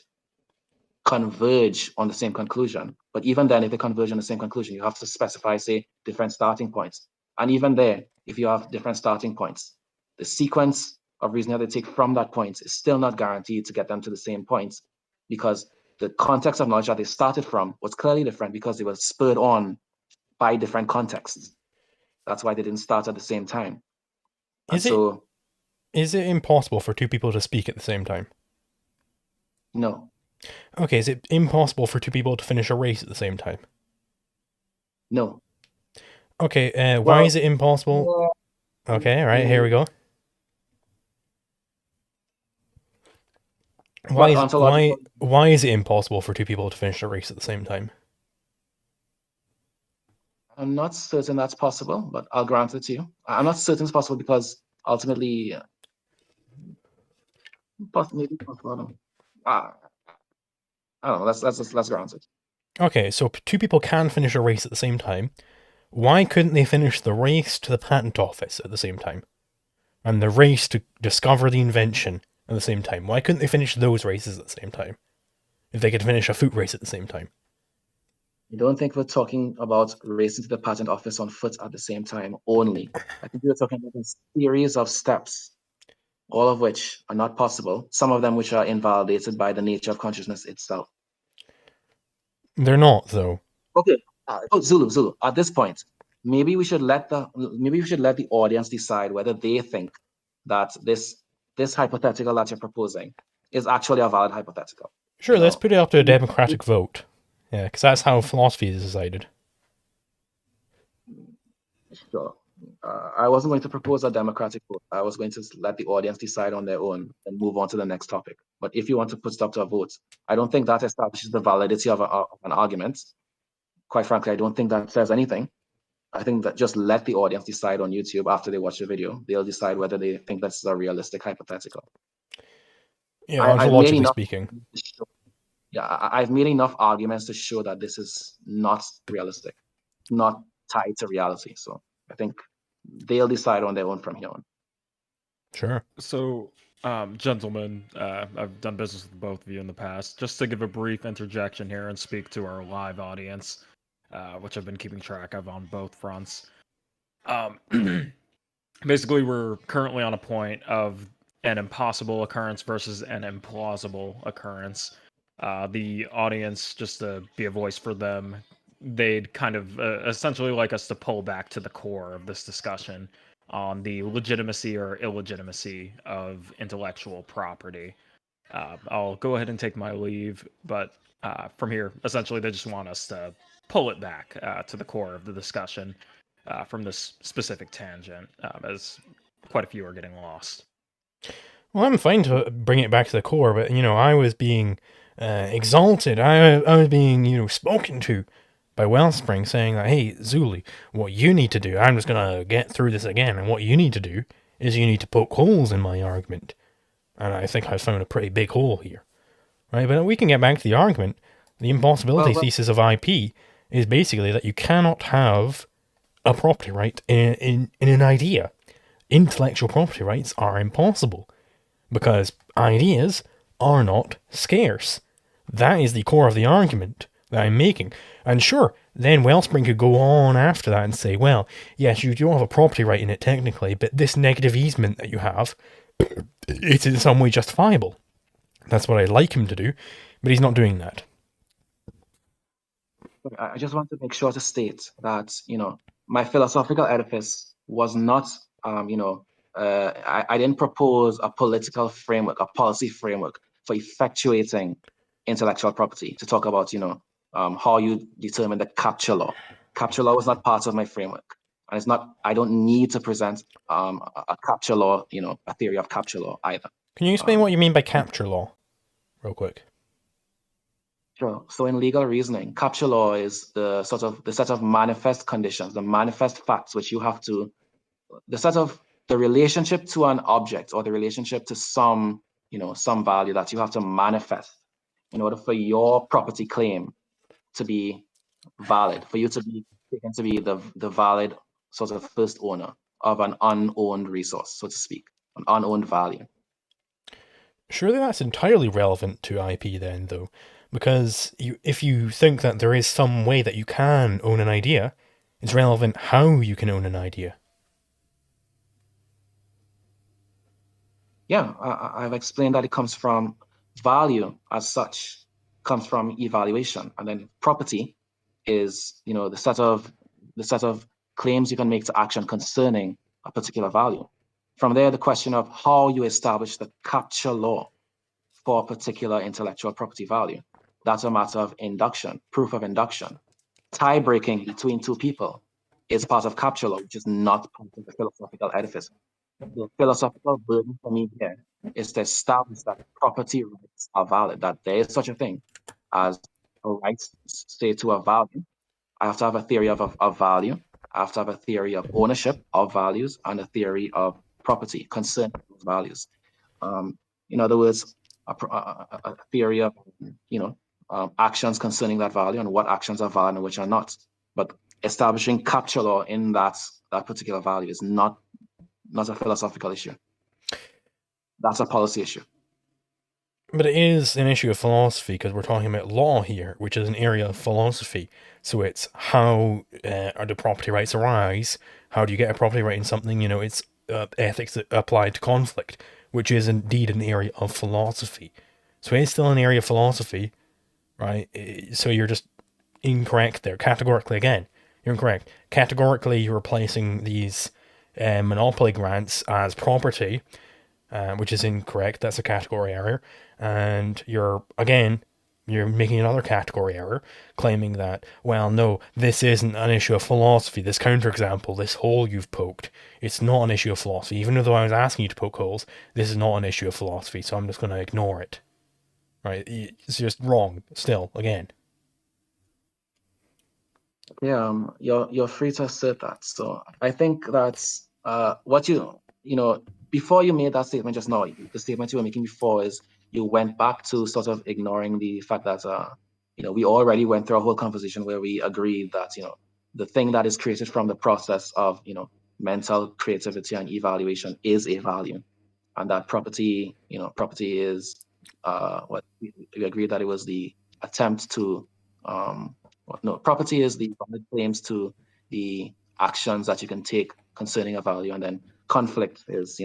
converge on the same conclusion. But even then, if they converge on the same conclusion, you have to specify, say, different starting points. And even there, if you have different starting points, the sequence of reasoning that they take from that point is still not guaranteed to get them to the same points, because the context of knowledge that they started from was clearly different because they were spurred on by different contexts. That's why they didn't start at the same time. Is it impossible for two people to speak at the same time? No. Okay, is it impossible for two people to finish a race at the same time? No. Okay, why is it impossible? Okay, all right, here we go. Why is it impossible for two people to finish a race at the same time? I'm not certain that's possible, but I'll grant it to you. I'm not certain it's possible because ultimately, maybe possible. I don't know. Let's grant it. Okay, so two people can finish a race at the same time, why couldn't they finish the race to the patent office at the same time? And the race to discover the invention at the same time? Why couldn't they finish those races at the same time? If they could finish a foot race at the same time? I don't think we're talking about racing to the patent office on foot at the same time only. I think we're talking about a series of steps, all of which are not possible, some of them which are invalidated by the nature of consciousness itself. They're not, though. Okay, Zulu, at this point, maybe we should let the audience decide whether they think that this hypothetical that you're proposing is actually a valid hypothetical. Sure, let's put it up to a democratic vote. Yeah, because that's how philosophy is decided. Sure. I wasn't going to propose a democratic vote. I was going to let the audience decide on their own and move on to the next topic. But if you want to put it up to a vote, I don't think that establishes the validity of an argument. Quite frankly, I don't think that says anything. I think that just let the audience decide on YouTube after they watch the video. They'll decide whether they think that's a realistic hypothetical. Yeah, ontologically speaking. I've made enough arguments to show that this is not realistic, not tied to reality. So I think they'll decide on their own from here on. Sure. So, gentlemen, I've done business with both of you in the past. Just to give a brief interjection here and speak to our live audience, which I've been keeping track of on both fronts. Basically, we're currently on a point of an impossible occurrence versus an implausible occurrence. The audience, just to be a voice for them, they'd kind of essentially like us to pull back to the core of this discussion on the legitimacy or illegitimacy of intellectual property. I'll go ahead and take my leave, but from here, essentially, they just want us to pull it back to the core of the discussion from this specific tangent, as quite a few are getting lost. Well, I'm fine to bring it back to the core, but, I was being exalted. I was being, spoken to by Wellspring, saying that, hey, Zuli, what you need to do, I'm just going to get through this again, and what you need to do is you need to poke holes in my argument. And I think I found a pretty big hole here. Right, but we can get back to the argument. The impossibility thesis of IP is basically that you cannot have a property right in an idea. Intellectual property rights are impossible because ideas are not scarce. That is the core of the argument that I'm making. And sure, then Wellspring could go on after that and say, well, yes, you do have a property right in it technically, but this negative easement that you have, it's in some way justifiable. That's what I'd like him to do, but he's not doing that. I just want to make sure to state that, my philosophical edifice was not, I didn't propose a political framework, a policy framework for effectuating intellectual property to talk about, how you determine the capture law. Capture law was not part of my framework. And it's not, I don't need to present a capture law, a theory of capture law either. Can you explain what you mean by capture law, real quick? Sure. So in legal reasoning, capture law is the set of manifest conditions, the manifest facts which you have to, the relationship to an object or the relationship to some value that you have to manifest in order for your property claim to be valid, for you to be taken to be the valid sort of first owner of an unowned resource, so to speak, an unowned value. Surely that's entirely relevant to IP then, though, because if you think that there is some way that you can own an idea, it's relevant how you can own an idea. Yeah, I've explained that it comes from value as such, comes from evaluation, and then property is the set of claims you can make to action concerning a particular value. From there, the question of how you establish the capture law for a particular intellectual property value. That's a matter of induction, proof of induction. Tie breaking between two people is part of capture law, which is not part of the philosophical edifice. The philosophical burden for me here is to establish that property rights are valid, that there is such a thing as a right, say, to a value. I have to have a theory of value. I have to have a theory of ownership of values and a theory of property concerning those values. In other words, a theory of actions concerning that value and what actions are valid and which are not. But establishing capture law in that particular value is not a philosophical issue. That's a policy issue. But it is an issue of philosophy because we're talking about law here, which is an area of philosophy. So it's how are the property rights arise? How do you get a property right in something? You know, it's ethics that applied to conflict, which is indeed an area of philosophy. So it's still an area of philosophy, right? So you're just incorrect there. Categorically, again, you're incorrect. Categorically, you're replacing these monopoly grants as property, which is incorrect. That's a category error. And you're making another category error, claiming that, well, no, this isn't an issue of philosophy. This counterexample, this hole you've poked, it's not an issue of philosophy. Even though I was asking you to poke holes, this is not an issue of philosophy, so I'm just going to ignore it. Right? It's just wrong, still, again. Yeah, you're free to assert that. So I think that's what before you made that statement just now, the statement you were making before is you went back to sort of ignoring the fact that we already went through a whole conversation where we agreed that the thing that is created from the process of mental creativity and evaluation is a value, and that property is what we agreed that it was the attempt to property is the valid claims to the actions that you can take concerning a value, and then conflict is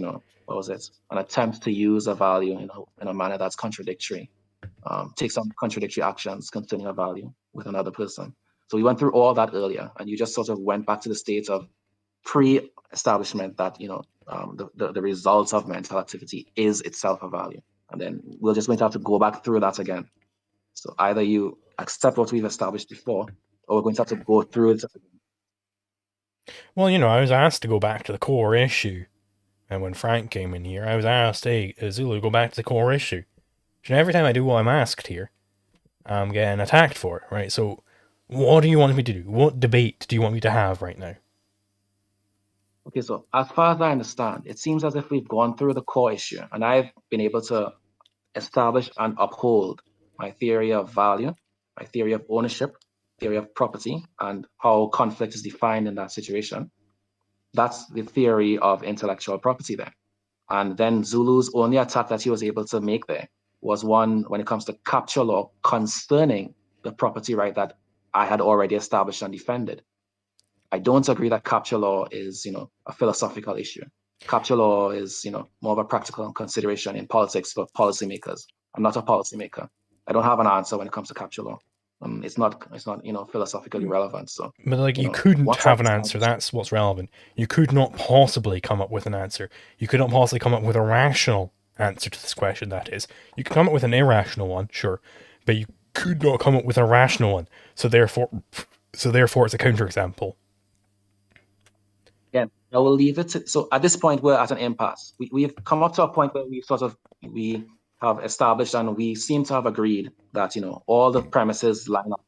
what was it? An attempt to use a value in a manner that's contradictory, take some contradictory actions concerning a value with another person. So we went through all that earlier, and you just sort of went back to the state of pre-establishment that the results of mental activity is itself a value, and then we're just going to have to go back through that again. So either you accept what we've established before, or we're going to have to go through it again. Well, I was asked to go back to the core issue. And when Frank came in here, I was asked, hey, Zulu, go back to the core issue. And every time I do what I'm asked here, I'm getting attacked for it, right? So what do you want me to do? What debate do you want me to have right now? Okay, so as far as I understand, it seems as if we've gone through the core issue, and I've been able to establish and uphold my theory of value, my theory of ownership, theory of property, and how conflict is defined in that situation. That's the theory of intellectual property there. And then Zulu's only attack that he was able to make there was one when it comes to capture law concerning the property right that I had already established and defended. I don't agree that capture law is, a philosophical issue. Capture law is, more of a practical consideration in politics for policymakers. I'm not a policymaker. I don't have an answer when it comes to capture law. It's not philosophically relevant. So, but you couldn't have an answer. That's what's relevant. You could not possibly come up with an answer. You could not possibly come up with a rational answer to this question. That is, you could come up with an irrational one, sure, but you could not come up with a rational one. So therefore, it's a counterexample. Again, I will leave it. So at this point, we're at an impasse. We've come up to a point where we have established and we seem to have agreed that all the premises line up.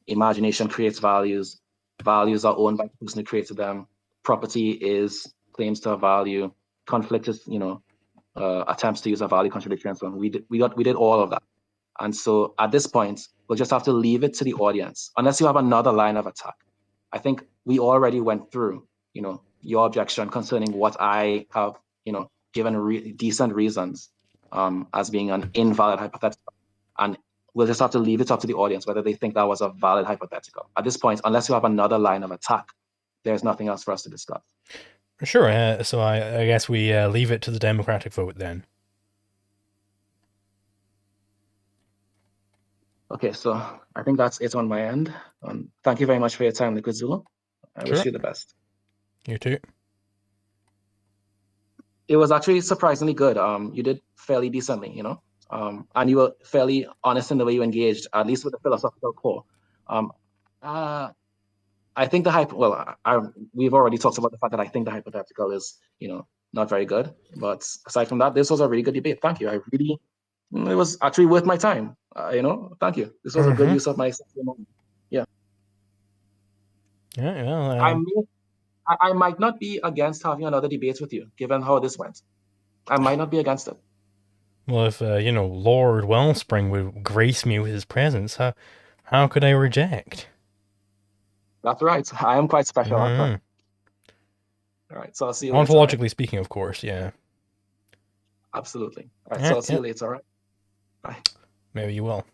Imagination creates values. Values are owned by the person who created them. Property claims to a value. Conflict is attempts to use a value contradictory and so on. We did all of that. And so at this point, we'll just have to leave it to the audience, unless you have another line of attack. I think we went through, your objection concerning what I have, given decent reasons as being an invalid hypothetical. And we'll just have to leave it up to the audience whether they think that was a valid hypothetical. At this point, unless you have another line of attack, there's nothing else for us to discuss. Sure. So I guess we leave it to the democratic vote then. Okay, so I think that's it on my end. Thank you very much for your time, Liquid Zulu. I wish you the best. You too. It was actually surprisingly good. You did fairly decently, and you were fairly honest in the way you engaged, at least with the philosophical core. I think we've already talked about the fact that I think the hypothetical is, not very good. But aside from that, this was a really good debate. Thank you. It was actually worth my time. Thank you. This was a good use of my moment. Yeah. Yeah. Well, I might not be against having another debate with you, given how this went. I might not be against it. Well, if Lord Wellspring would grace me with his presence, How could I reject? That's right. I am quite special. That's right. All right. So I'll see you later. Ontologically speaking, of course, yeah. Absolutely. All right. Yeah, So I'll see you yeah. later. All right. Bye. Maybe you will.